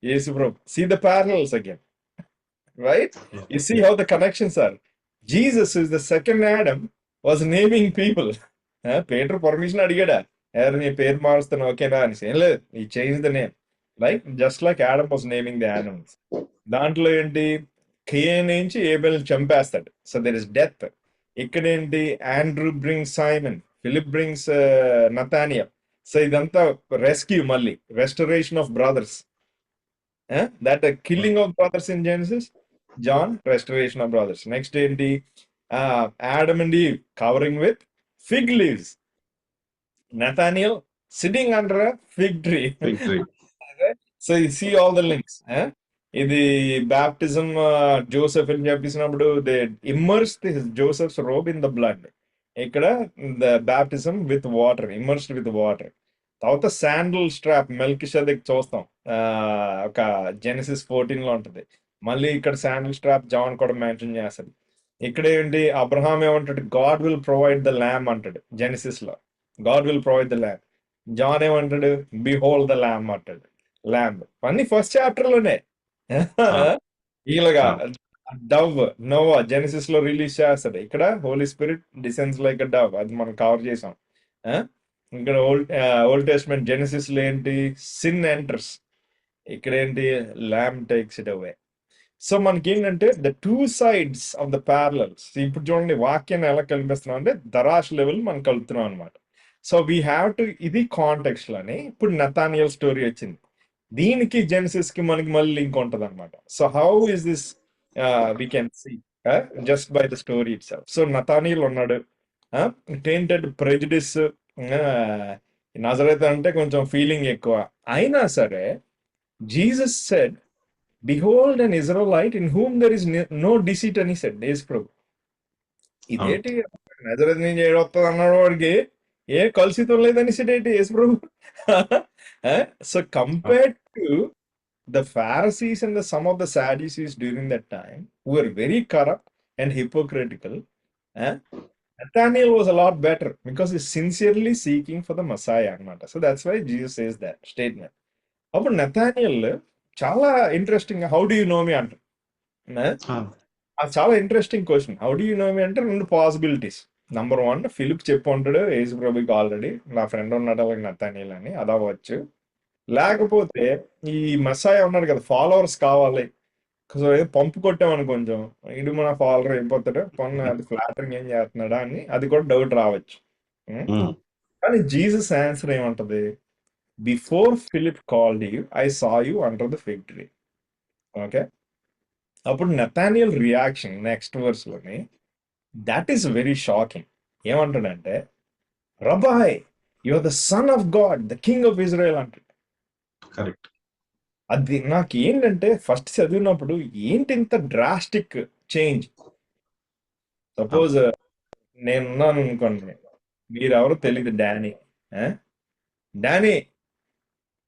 యేసు ప్రభు. See the parallels again, right? You see how the connections are. Jesus is the second Adam, was naming people. Peter permission అడిగాడా? ఎవరు నీ పేరు మారుస్తాను ఓకేనా అని? ఏం లేదు, he changed the name, right? Just like Adam was naming the animals. దాంట్లో ఏంటి? కేన్ నుంచి ఏబెల్ చంపేస్తాడు, సో దెర్ ఇస్ డెత్. ఇక్కడ ఏంటి? Andrew brings Simon, Philip brings Nathaniel. So ఇదంతా రెస్క్యూ, మళ్ళీ restoration of brothers. That killing of brothers in Genesis, John, restoration of brothers. Next ఏంటి? Adam and Eve covering with fig leaves. Nathaniel sitting under a fig tree. Fig tree. So you see all the links. ఇది baptism Joseph అని చెప్పేసినప్పుడు they immersed Joseph's robe in the blood. ఇక్కడ the baptism with water, immersed with water. తర్వాత sandal strap Melchizedek చూస్తాం, ఒక Genesis 14 లో ఉంటుంది. మళ్ళీ ఇక్కడ శాండల్ స్ట్రాప్ జాన్ కూడా మెన్షన్ చేస్తాడు. ఇక్కడ ఏంటి? అబ్రహాం ఏమంటాడు? God will provide the lamb అంటాడు జెనిసిస్ లో, God will provide the lamb. John ఏమంటాడు? బిహోల్డ్ ద ల్యామ్ అంటాడు, ల్యామ్. అన్ని ఫస్ట్ చాప్టర్ లోనే. ఇలాగా డవ్ నోవా జెనిసిస్ లో రిలీజ్ చేస్తాడు. ఇక్కడ Holy Spirit descends like a dove, అది మనం కవర్ చేసాం. ఇక్కడ ఓల్డ్ టెస్ట్మెంట్ జెనిసిస్ లో ఏంటి? Sin enters. ఇక్కడేంటి lamb takes it away. So మనకి ఏంటంటే the two sides of the parallels. ఇప్పుడు చూడండి వాక్యాన్ని ఎలా కల్పిస్తున్నాం అంటే దరాష్ లెవెల్ మనం కలుపుతున్నాం అనమాట. సో వీ హ్యావ్ టు, ఇది కాంటెక్స్ట్ అని. ఇప్పుడు నతానియల్ స్టోరీ వచ్చింది, దీనికి జెనసిస్ కి మనకి మళ్ళీ లింక్ ఉంటది అనమాట. So how is this we can see just by the story itself. So Nathaniel ఉన్నాడు, టెంటెడ్ ప్రెజుడిస్, నజరేత్ అంటే కొంచెం ఫీలింగ్ ఎక్కువ అయినా సరే Jesus said behold an Israelite in whom there is no deceit అని said యేసు ప్రభు. ఇదేంటి నజరేత్ నుంచి ఏడొస్తుంది అన్నాడు, వాడికి ఏ కలుషితం లేదని సెడ్ ఏంటి యేసు ప్రభు. So compared to the Pharisees and some of the Sadducees during that time who were very corrupt and hypocritical, Nathaniel was a lot better because he's sincerely seeking for the Messiah అన్నమాట. So that's why Jesus says that statement. అప్పుడు Nathaniel చాలా interesting, how do you know me అంటారు. అది చాలా interesting question. How do you know me అంటే రెండు possibilities. Number 1, Philip చెప్పు ఉంటాడు యేసు ప్రభుకి ఆల్రెడీ నా ఫ్రెండ్ ఉన్నాడు అలాగే నథానియల్ అని, అది అవ్వచ్చు. లేకపోతే ఈ మెస్సాయ ఉన్నాడు కదా, ఫాలోవర్స్ కావాలి, సో ఏదో పంపు కొట్టామని కొంచెం ఇడు మన ఫాలోవర్ అయిపోతాడు, పొన్న అది ఫ్లాటరింగ్ ఏం చేస్తున్నాడా అని అది కూడా డౌట్ రావచ్చు. కానీ జీసస్ ఆన్సర్ ఏమంటది, before Philip called you I saw you under the fig tree. Okay, అప్పుడు నథానియల్ రియాక్షన్ నెక్స్ట్ వర్స్ లోని దట్ ఈస్ వెరీ షాకింగ్. ఏమంటాడంటే, rabbi you are the son of God, the king of Israel అంటాడు. Correct. అది నాకు ఏంటంటే first చదివినప్పుడు ఏంటి ఇంత డ్రాస్టిక్ చేంజ్. సపోజ్ నేనున్నాను అనుకోండి, మీరెవరో తెలియదు, డానీ. డానీ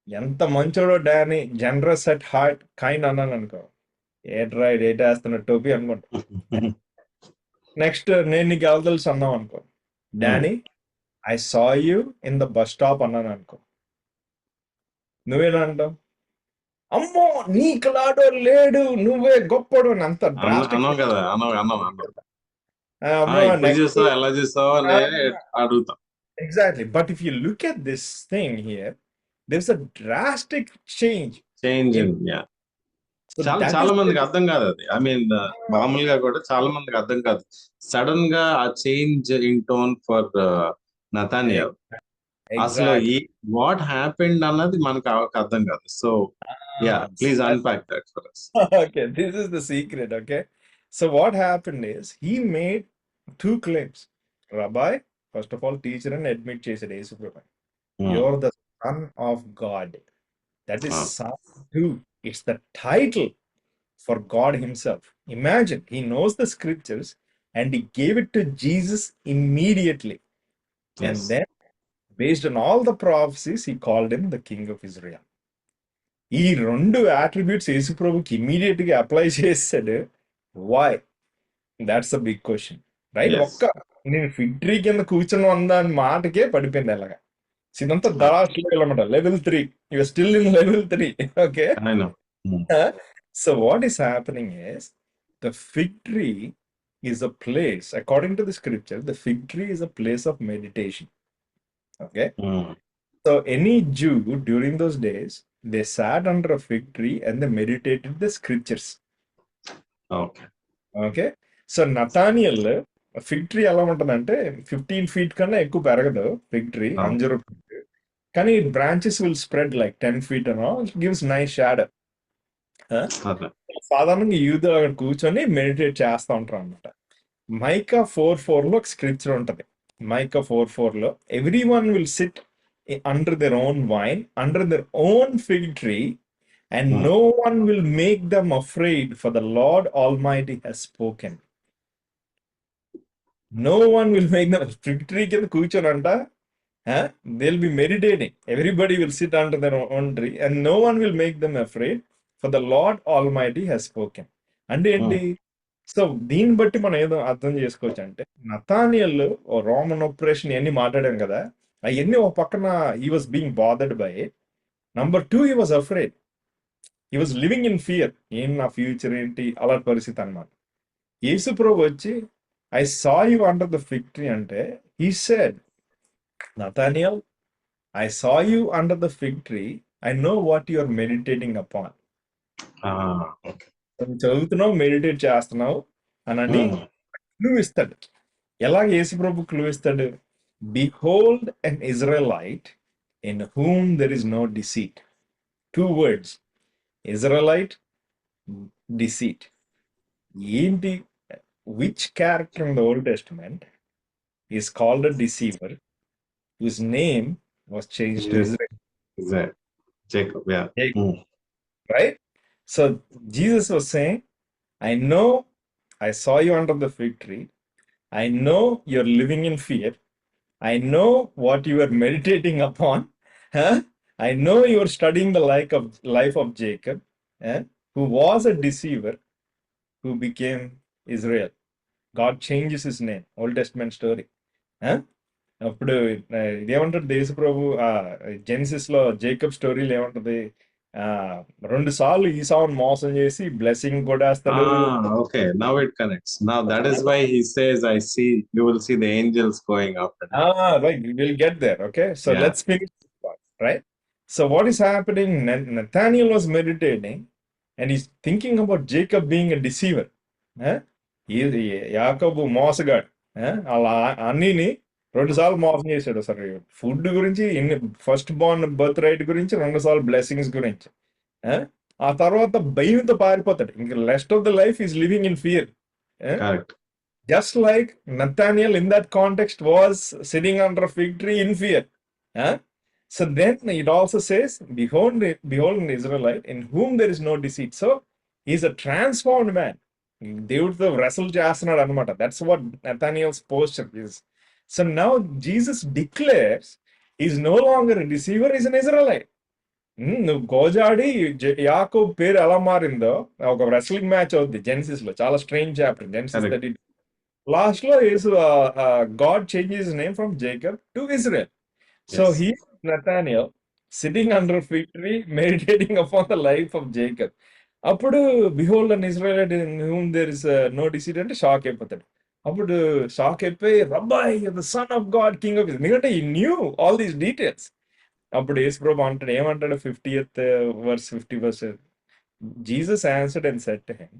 ఎంత మంచోడో, Danny generous at heart kind అన్నాను అనుకో, ఏట్రా ఏటేస్తున్న టోపీ అనుకుంటా. నెక్స్ట్ నేను నీకు ఎవరు తెలుసు అన్నాం అనుకో, Danny I saw you in the bus stop అన్నాను అనుకో, నువ్వేనా అంటావు, అమ్మో నీకు లాడో లేడు, నువ్వే గొప్పడు అని. అంత అన్నాం కదా, అన్నాం. నెక్స్ట్ ఎలా చూసావు అని అడుగుతా. Exactly. But if you look at this thing here, there is a drastic change. చాలా మందికి అర్థం కాదు అది. ఐ మీన్ మామూలుగా కూడా చాలా మందికి అర్థం కాదు. సడన్ గా ఆ change in tone for Nathaniel, అసలు ఈ వాట్ హ్యాపెండ్ అన్నది మనకు అర్థం కాదు. So yeah, please unpack that for us. Okay, this is the secret. Okay, so what happened is he made 2 claims. Rabbi, first of all, teacher and admit చేసాడు యేసు ప్రభు, you're the son of God. That is son 2. It's the title for God himself. Imagine, he knows the scriptures and he gave it to Jesus immediately. And then based on all the prophecies he called him the king of Israel. ఈ 2 attributes యేసు ప్రభుకి immediate గా apply చేసాడు. Why? That's a big question, right? ఒక్క నేను fig tree కింద కూర్చుని ఉందని మాటకే పడిపోయింది అలాగా. ఇదంతా దరాష్ లెవెల్ అన్నమాట, level 3. You are still in level 3. Okay, so what is happening is the fig tree is a place, according to the scripture, the fig tree is a place of meditation. Okay, so any Jew during those days, they sat under a fig tree and they meditated the scriptures. Okay, so Nathaniel fig tree ఎలా ఉంటుందంటే 15 feet కన్నా ఎక్కువ పెరగదు fig tree, Anjuru, కానీ branches will spread like 10 feet and all, gives nice shadow. సాధారణంగా యూదులు అక్కడ కూర్చొని మెడిటేట్ చేస్తూ ఉంటారు అనమాట. మైకా 4:4 లో ఒక స్క్రిప్చర్ ఉంటుంది. మైకా 4:4 లో every one will SIT under their own vine, under their own fig tree, and no one will make them afraid, for the Lord Almighty has spoken. No one will make them. Fig tree కింద కూర్చోనంట, they'll be meditating. Everybody will sit under their own tree and no one will make them afraid, for the Lord Almighty has spoken. అంటే ఏంటి? So దీన్ని బట్టి మనం ఏదో అర్థం చేసుకోవచ్చు అంటే, నథానియల్ రోమన్ ఆపరేషన్ ఇవన్నీ మాట్లాడాం కదా, అవన్నీ ఒక పక్కన he was being bothered by it. Number 2, he was afraid. He was living in fear. ఏం నా ఫ్యూచర్ ఏంటి, అలాంటి పరిస్థితి అన్నమాట. యేసు ప్రభు వచ్చి I saw you under the fig tree అంటే, he said, Nathaniel, I saw you under the fig tree I know what you are meditating upon. Okay. నువ్వు చదువుతున్నావు, మెడిటేట్ చేస్తున్నావు అని క్లూ ఇస్తాడు. ఎలాగ యేసుప్రభు క్లూ ఇస్తాడు? Behold an Israelite in whom there is no deceit. 2 words, Israelite, deceit. ఏంటి? Which character in the old testament is called a deceiver whose name was changed to Israel? Jacob, yeah. Jacob, right? So Jesus was saying, I know, I saw you under the fig tree. I know you're living in fear. I know what you are meditating upon. Huh? I know you are studying the life of Jacob, who was a deceiver, who became Israel. God changes his name. Old Testament story. Huh? అప్పుడు ఇదేమంటాడు యేసు ప్రభు genesis లో Jacob స్టోరీలో ఏమంటది? 2 సార్లు ఈసావును మోసం చేసి blessing కూడా వేస్తాడు. Okay, now it connects. Now that is why he says, I see, you will see the angels going after him. Right, we will get there. Okay, so Yeah. let's finish this part, right? So what is happening? Nathaniel was meditating and he's thinking about Jacob being a deceiver. యాకోబు మోసగాడు. అలా అన్నిని 2 సార్లు మోసం చేశాడు. సరే, food గురించి, first Born birth right గురించి, 2 సార్లు బ్లెస్సింగ్స్ గురించి. ఆ తర్వాత భయంతో పారిపోతాడు. ఇంకా rest of the life is living in fear. Correct. Just like Nathaniel in that context was sitting under a fig tree in fear. So then it also says, behold an Israelite in whom there is no deceit. So he's a transformed man. దేవుడితో wrestle చేస్తున్నాడు అనమాట. That's what Nathaniel's posture is. So now Jesus declares he's no longer a deceiver, he's an Israelite. నువ్వు గోజాడి యాకోబు పేరు ఎలా మారిందో ఒక wrestling match అవుద్ది Genesis లో. చాలా స్ట్రేంజ్ చాప్టర్ జెనిసిస్ 32. లాస్ట్ లో God changes name from Jacob to Israel. So he Nathaniel sitting under fig tree meditating upon the life of Jacob. అప్పుడు behold an Israelite in whom there is no deceit అంటే shock అయిపోతాడు. అప్పుడు shock అయిపోయి, rabbi the son of God, king of Israel, ఎందుకంటే ఈ new all these details. అప్పుడు యేసుప్రభు అంటాడు, ఏమంటాడు 50th verse 50 verse, Jesus answered and said to him,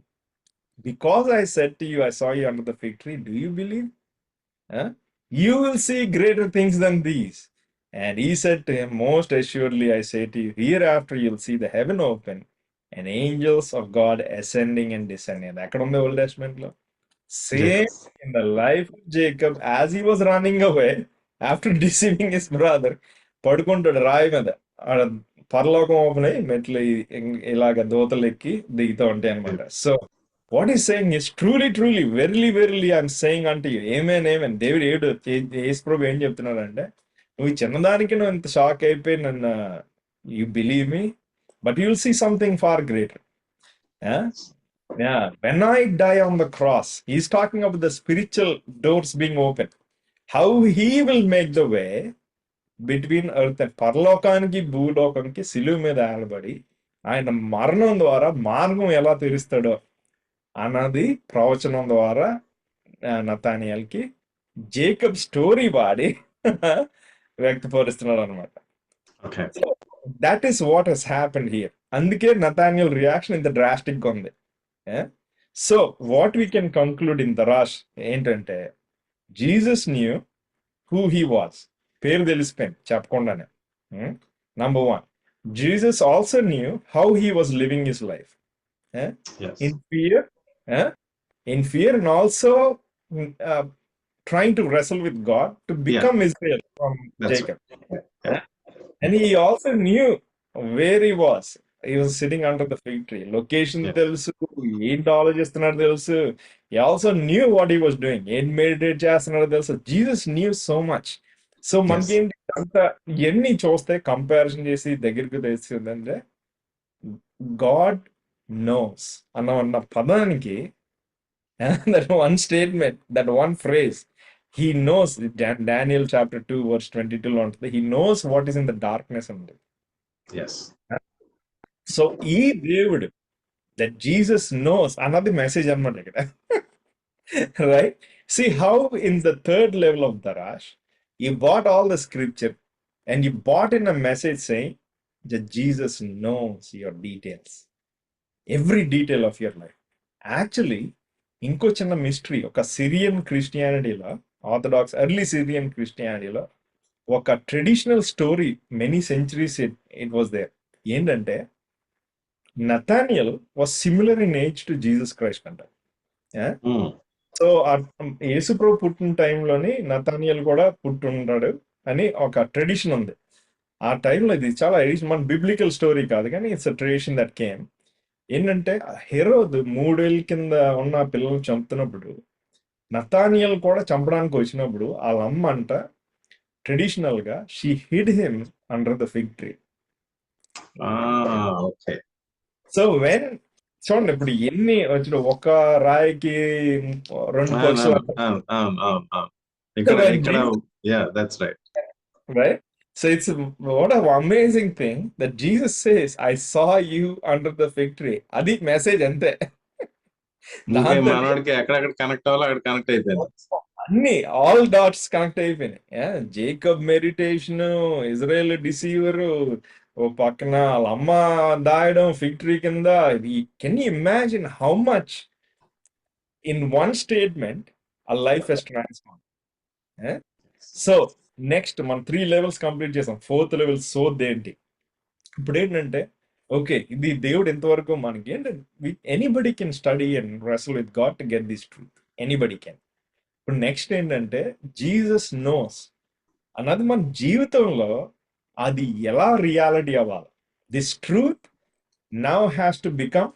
because I said to you, I saw you under the fig tree, do you believe? You will see greater things than these. And he said to him, most assuredly I say to you, hereafter you'll see the heaven open and angels of God ascending and descending. ఎక్కడ ఉంది old testament లో? Same in the life of Jacob, as he was running away after deceiving his brother, పడుకుంటాడు రాయి మీద. పరలోకం open అయ్యి మెట్లు ఇలాగ దోతలు ఎక్కి దిగుతూ ఉంటాయి అనమాట. So what is saying is truly truly verily verily I am saying అంటే ఏమేన్ దేవుడు యేసుప్రభు ఏం చెప్తున్నాడు అంటే, నువ్వు చిన్నదానికి నువ్వు ఇంత షాక్ అయిపోయి నన్ను you believe me, but you'll see something far greater. When I die on the cross, he's talking about the spiritual doors being open, how he will make the way between earth and పరలోకానికి భూలోకానికి సిలువ మీద ఆడబడి ఆయన మరణం ద్వారా మార్గం ఎలా తెరుస్తాడో అన్నది ప్రవచనం ద్వారా నతానియల్కి జేకబ్ స్టోరీ వాడి వ్యక్తపరుస్తున్నాడు అనమాట. That is what he's happened here. అందుకే నతానియల్ రియాక్షన్ ఇంత డ్రాస్టిక్ గా ఉంది. So what we can conclude in derash ఏంటంటే, Jesus knew who he was. పేరు తెలిసిపోయింది చెప్పకుండానే. Number 1, Jesus also knew how he was living his life in fear and also trying to wrestle with God to become Israel from Jacob. And he also knew where he was. He was sitting under the fig tree. Location తెలుసు, ఏంటి ఆలోచిస్తున్నాడు తెలుసు. He also knew what he was doing. ఏం meditate చేస్తున్నాడో తెలుసు. Jesus knew so much. So మనకేంటి అంత ఎన్ని చూస్తే కంపారిజన్ చేసి దగ్గరికి తెలిసిందంటే, గాడ్ నోస్ అన్న పదానికి that one statement, that one phrase, he knows. Daniel chapter 2 verse 22 లో ఉంటుంది, he knows what is in the darkness ఉంది. సో ఈ దేవుడు that Jesus knows అన్నది మెసేజ్ అన్నమాట ఇక్కడ. Right? See how in the third level of Darash, you bought all the scripture and you bought in a message saying, that Jesus knows your details, every detail of your life. Actually ఇంకో చిన్న mystery, ఒక Syrian క్రిస్టియానిటీలో, orthodox early Syrian క్రిస్టియానిటీలో ఒక traditional story many centuries it was there. ఏంటంటే Nathaniel was similar in age to Jesus Christ అంట. So యేసుప్రభు పుట్టిన టైంలోని నతానియల్ కూడా పుట్టుంటాడు అని ఒక ట్రెడిషన్ ఉంది. ఆ టైంలో ఇది చాలా మన బిబ్లికల్ స్టోరీ కాదు, కానీ it's a tradition that came. ఏంటంటే హెరోద్ 3 ఏళ్ళ కింద ఉన్న పిల్లల్ని చంపుతున్నప్పుడు నతానియల్ కూడా చంపడానికి వచ్చినప్పుడు వాళ్ళ అమ్మ అంట ట్రెడిషనల్ గా she hid him under the fig tree. So when చూడండి ఇప్పుడు ఎన్ని వచ్చిన ఒక రాయికి 2 పక్షులు, right? So it's what an amazing thing that Jesus says, I saw you under the fig tree. అది మెసేజ్ అంతే. కనెక్ట్ అవ్వాలి, అక్కడ కనెక్ట్ అయిపోయింది. అన్ని ఆల్ డాట్స్ కనెక్ట్ అయిపోయినాయి. జేకబ్ మెడిటేషన్, ఇజ్రాయెల్ డిసీవర్, ఓ పక్కన వాళ్ళ అమ్మ దాయడం ఫిగ్ ట్రీ కింద. Can you imagine how much in one statement ఆ life he's transform. So next మనం 3 లెవెల్స్ కంప్లీట్ చేసాం. 4th లెవెల్ సోద్ ఏంటి? ఇప్పుడు ఏంటంటే ఓకే, ఇది దేవుడు ఎంతవరకు మనకి ఏంటంటే anybody can study and wrestle with God to get this truth. Anybody can. ఇప్పుడు నెక్స్ట్ ఏంటంటే జీసస్ నోస్ అన్నది మన జీవితంలో అది ఎలా రియాలిటీ అవ్వాలి. This truth now has to become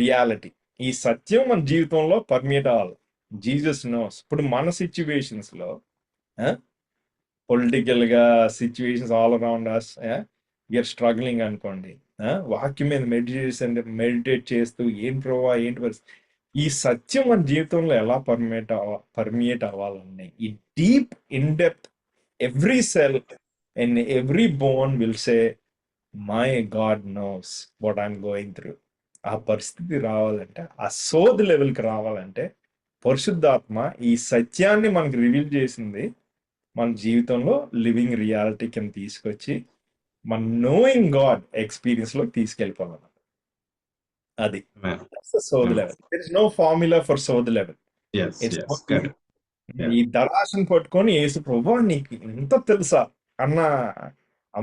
reality. ఈ సత్యం మన జీవితంలో పర్మిట్ అవ్వాలి. Jesus knows. ఇప్పుడు మన సిచ్యువేషన్స్ లో పొలిటికల్ గా situations all around us you are struggling అనుకోండి, వాక్యం మీద మెడిటేట్ చేస్తూ ఏం ప్రభావ ఏంటి పరిస్థితి, ఈ సత్యం మన జీవితంలో ఎలా పర్మియేట్ అవ్వాలని ఈ deep in depth every cell and every bone will say my God knows what I'm going through. ఆ పరిస్థితి రావాలంటే, ఆ సోద్ లెవెల్కి రావాలంటే పరిశుద్ధాత్మ ఈ సత్యాన్ని మనకు రివీల్ చేసింది మన జీవితంలో లివింగ్ రియాలిటీ కింద తీసుకొచ్చి మన నోయింగ్ గాడ్ ఎక్స్పీరియన్స్ లో తీసుకెళ్ళిపోవాలి. అది sod level. There is no formula for sod level. ఈ దళాశను పట్టుకొని యేసు ప్రభువా నీకు ఎంత తెలుసా అన్న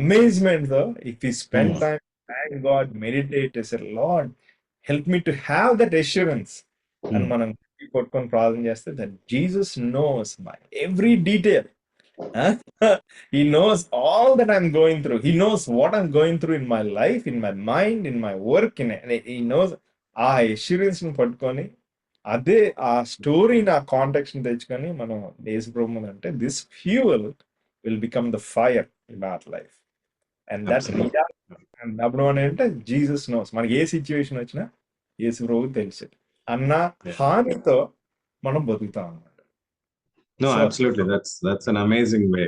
అమేజ్మెంట్ తో if you spend time thank God, meditate, lord help me to have that assurance అని మనం పట్టుకొని ప్రార్థన చేస్తే that Jesus knows my every detail. He knows all that I'm going through. He knows what I'm going through in my life, in my mind, in my work. He knows. ఆ assurance ని పట్టుకొని అదే ఆ story నా contact ని తెచ్చుకొని మనం యేసు ప్రభువు అంటే this fuel will become the fire in our life. And that and అప్పుడు మనం అంటే జీసస్ నోస్. మనకి ఏ సిచ్యువేషన్ వచ్చినా యేసు ప్రభువు తెలుసు అన్న హామీతో మనం బతుకుతాం అన్నమాట. No, absolutely. That's an amazing way,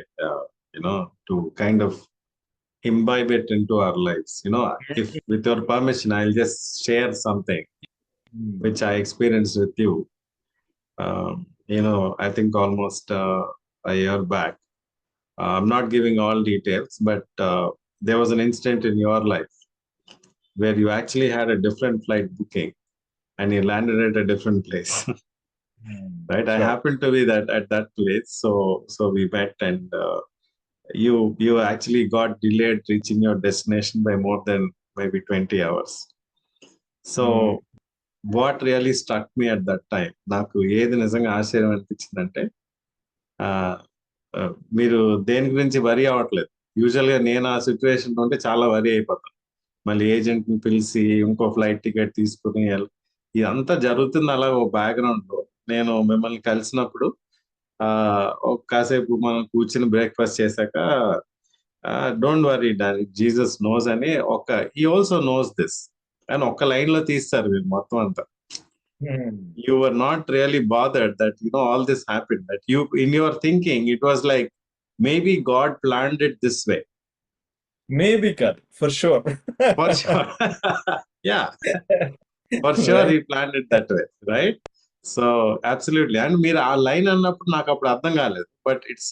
to kind of imbibe it into our lives. If with your permission, I'll just share something which I experienced with you. I think almost a year back. I'm not giving all details, but there was an incident in your life where you actually had a different flight booking and you landed at a different place. Right, I happened to be at that place, so we met, and you actually got delayed reaching your destination by more than maybe 20 hours. So what really struck me at that time, నాకు ఏది నిజంగా ఆశ్చర్యం అనిపించిందంటే మీరు దేని గురించి వరి అవ్వట్లేదు. యూజువల్ గా నేను ఆ సిచ్యువేషన్ ఉంటే చాలా వరి అయిపోతాను. మళ్ళీ ఏజెంట్ ని పిలిచి ఇంకో ఫ్లైట్ టికెట్ తీసుకుని ఇదంతా జరుగుతుంది. అలా ఓ బ్యాక్గ్రౌండ్ లో నేను మిమ్మల్ని కలిసినప్పుడు కాసేపు మనం కూర్చుని బ్రేక్ఫాస్ట్ చేశాక don't worry daddy, Jesus nose అని హీ ఆల్సో నోస్ దిస్ అని ఒక్క లైన్ లో తీస్తారు మీరు మొత్తం అంతా. You were not really bothered that all this happened, that you in your thinking it was like maybe God planned it this way. Maybe God, for sure. For sure. Yeah, for sure he planned it that way, right? So absolutely. And మీరు ఆ line అన్నప్పుడు నాకు అప్పుడు అర్థం కాలేదు, but it's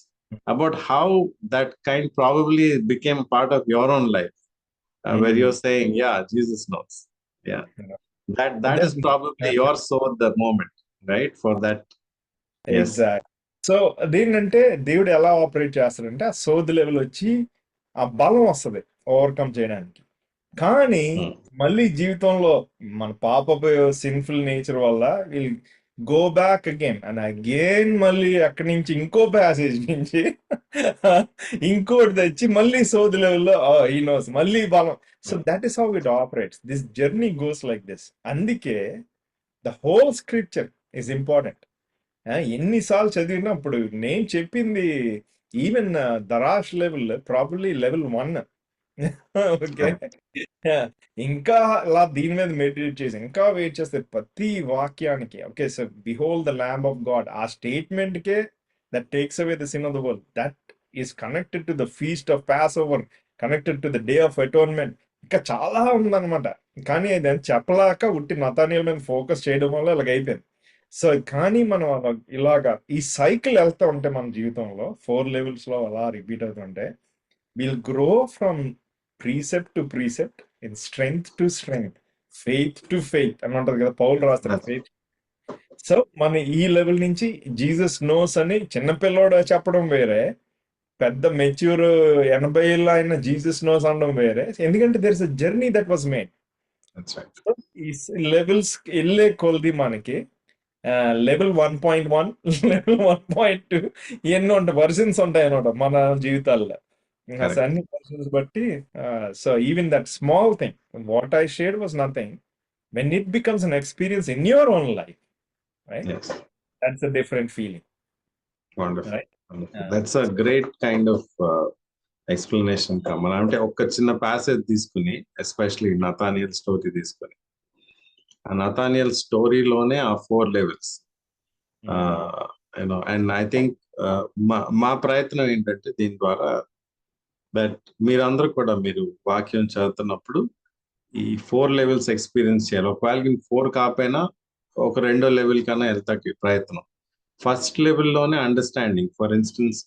about how that kind probably became part of your own life. where Mm. you're saying, yeah, Jesus knows. Yeah, that is probably your soul the moment, right? For that. Yes. Exact. So అదేంటంటే దేవుడు ఎలా operate చేస్తాడంటే ఆ సోది level వచ్చి ఆ బలం వస్తుంది ఓవర్కమ్ చేయడానికి. కానీ Hmm. మళ్ళీ జీవితంలో మన పాపపు సిన్ఫుల్ నేచర్ వల్ల వీళ్ళు go back again and again మళ్ళీ అక్కడి నుంచి ఇంకో ప్యాసేజ్ నుంచి ఇంకోటి తెచ్చి మళ్ళీ సోది లెవెల్లో ఈ నోస్ మళ్ళీ బలం. So that is how it operates. This journey goes like this. అందుకే the whole scripture is important. ఎన్నిసార్లు చదివినప్పుడు నేను చెప్పింది even derash level probably level 1. Okay. ఇంకా అలా దీని మీద మెడిటేట్ చేసి ఇంకా వెయిట్ చేస్తే ప్రతి వాక్యానికి okay so behold the lamb of God ఆ స్టేట్మెంట్ కే that takes away the sin of the world that is connected to the feast of passover, connected to the day of atonement. ఇంకా చాలా ఉందన్నమాట. కానీ అది చెప్పలేక ఉట్టి Nathaniel మీద ఫోకస్ చేయడం వల్ల ఇలాగ అయిపోయింది. సో కానీ మనం ఇలాగా ఈ సైకిల్ వెళ్తూ ఉంటే మన జీవితంలో 4 లెవెల్స్ లో అలా రిపీట్ అవుతుంటే will grow from precept to precept, in strength to strength, faith to faith అని ఉంటుంది కదా, పౌలు రాస్తారు That's- ఫెయిత్. సో మన ఈ లెవెల్ నుంచి జీసస్ నోస్ అని చిన్నపిల్లోడు చెప్పడం వేరే, పెద్ద మెచ్యూర్ 80 అయిన జీసస్ నోస్ అనడం వేరే. ఎందుకంటే there is a journey that was made. that's right. So ఈ లెవెల్స్ వెళ్ళే కొలది మనకి లెవెల్ 1.1 లెవెల్ 1.2 ఎన్నో ఉంటాయి, వర్షన్స్ ఉంటాయి అనమాట మన జీవితాల్లో. Correct. అన్ని వర్షన్స్ బట్టి so even that small thing what I shared was nothing when it becomes an experience in your own life, right? Yes. That's a different feeling, Wonderful. Right? Wonderful. That's a great kind of explanation, Kamal. అంటే ఒక చిన్న passage తీసుకుని, especially Nathaniel story తీసుకుని, ఆ Nathaniel స్టోరీలోనే ఆ 4 levels you know. And I think మా ప్రయత్నం ఏంటంటే దీని ద్వారా దట్ మీరందరూ కూడా మీరు వాక్యం చదువుతున్నప్పుడు ఈ 4 లెవెల్స్ ఎక్స్పీరియన్స్ చేయాలి. ఒకవేళ 4 కాకపోయినా ఒక 2వ లెవెల్ కన్నా వెళ్తాకి ప్రయత్నం. ఫస్ట్ లెవెల్లోనే understanding. For instance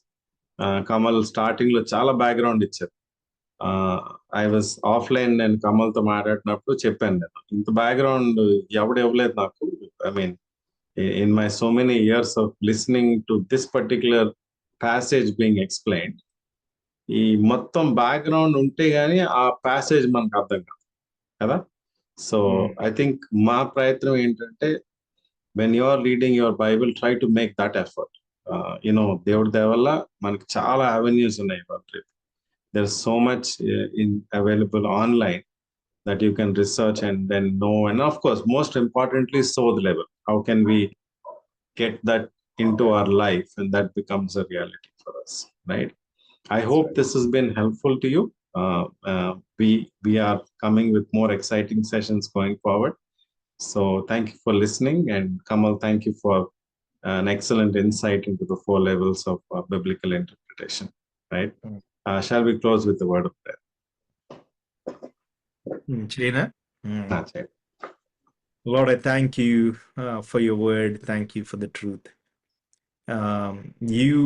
camel starting లో చాలా బ్యాక్గ్రౌండ్ ఇచ్చారు. ఐ వాజ్ ఆఫ్లైన్, నేను కమల్తో మాట్లాడినప్పుడు చెప్పాను, నేను ఇంత బ్యాక్గ్రౌండ్ ఎవడు ఇవ్వలేదు నాకు. I mean in my so many years of listening to this particular passage being explained, ఈ మొత్తం బ్యాక్గ్రౌండ్ ఉంటే గానీ ఆ ప్యాసేజ్ మనకు అర్థం కాదు కదా. సో ఐ థింక్ మా ప్రయత్నం ఏంటంటే when you are reading your Bible, try to make that effort. You know దేవుడి దయ వల్ల మనకి చాలా అవెన్యూస్ ఉన్నాయి. There's so much available online that you can research and then know. And of course, most importantly, soul level. How can we get that into our life and that becomes a reality for us, right? I hope this has been helpful to you. We are coming with more exciting sessions going forward. So thank you for listening. And Kamal, thank you for an excellent insight into the 4 levels of biblical interpretation, right? Shall we close with the word of prayer? Chena? That's it. Lord, I thank you for your word. Thank you for the truth. You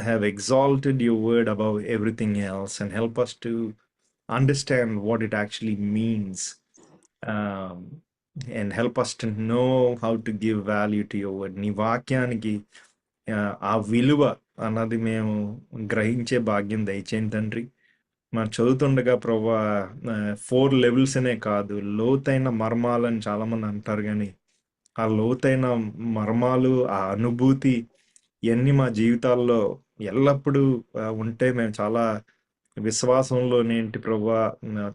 have exalted your word above everything else and help us to understand what it actually means, and help us to know how to give value to your word. నీ వాక్యానికి ఆ విలువ అన్నది మేము గ్రహించే భాగ్యం దయచేయండి తండ్రి. మనం చదువుతుండగా ప్రభా 4 లెవెల్స్ అనే కాదు, లోతైన మర్మాలని చాలామంది అంటారు, కానీ ఆ లోతైన మర్మాలు, ఆ అనుభూతి ఇవన్నీ మా జీవితాల్లో ఎల్లప్పుడూ ఉంటే మేము చాలా విశ్వాసంలోనేంటి ప్రభా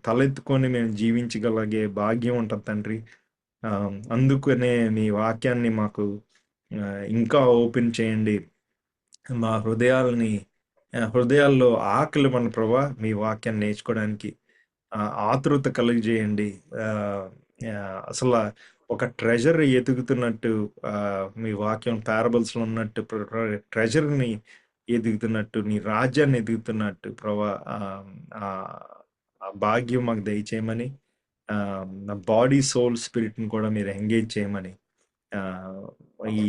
తలెత్తుకొని మేము జీవించగలిగే భాగ్యం ఉంటుంది తండ్రి. అందుకనే మీ వాక్యాన్ని మాకు ఇంకా ఓపెన్ చేయండి. మా హృదయాల్లో ఆకలి మన ప్రభా మీ వాక్యాన్ని నేర్చుకోవడానికి ఆతృత కలిగజేయండి. అసలు ఒక ట్రెజర్ ఎదుగుతున్నట్టు మీ వాక్యం పారబుల్స్లో ఉన్నట్టు ట్రెజర్ని ఎదుగుతున్నట్టు, నీ రాజ్యాన్ని ఎదుగుతున్నట్టు ప్రభా ఆ భాగ్యం మాకు దయచేయమని, నా బాడీ సోల్ స్పిరిట్ని కూడా మీరు ఎంగేజ్ చేయమని, ఈ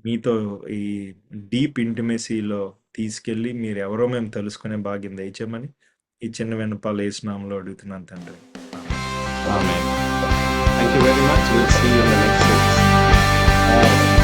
మీతో ఈ డీప్ ఇంటిమసీలో తీసుకెళ్ళి మీరు ఎవరో మేము తెలుసుకునే భాగ్యం దయచేయమని ఈ చిన్న విన్నపాలు యేసు నామములో అడుగుతున్నాను తండ్రి. Amen. Thank you very much. We'll see you in the next series.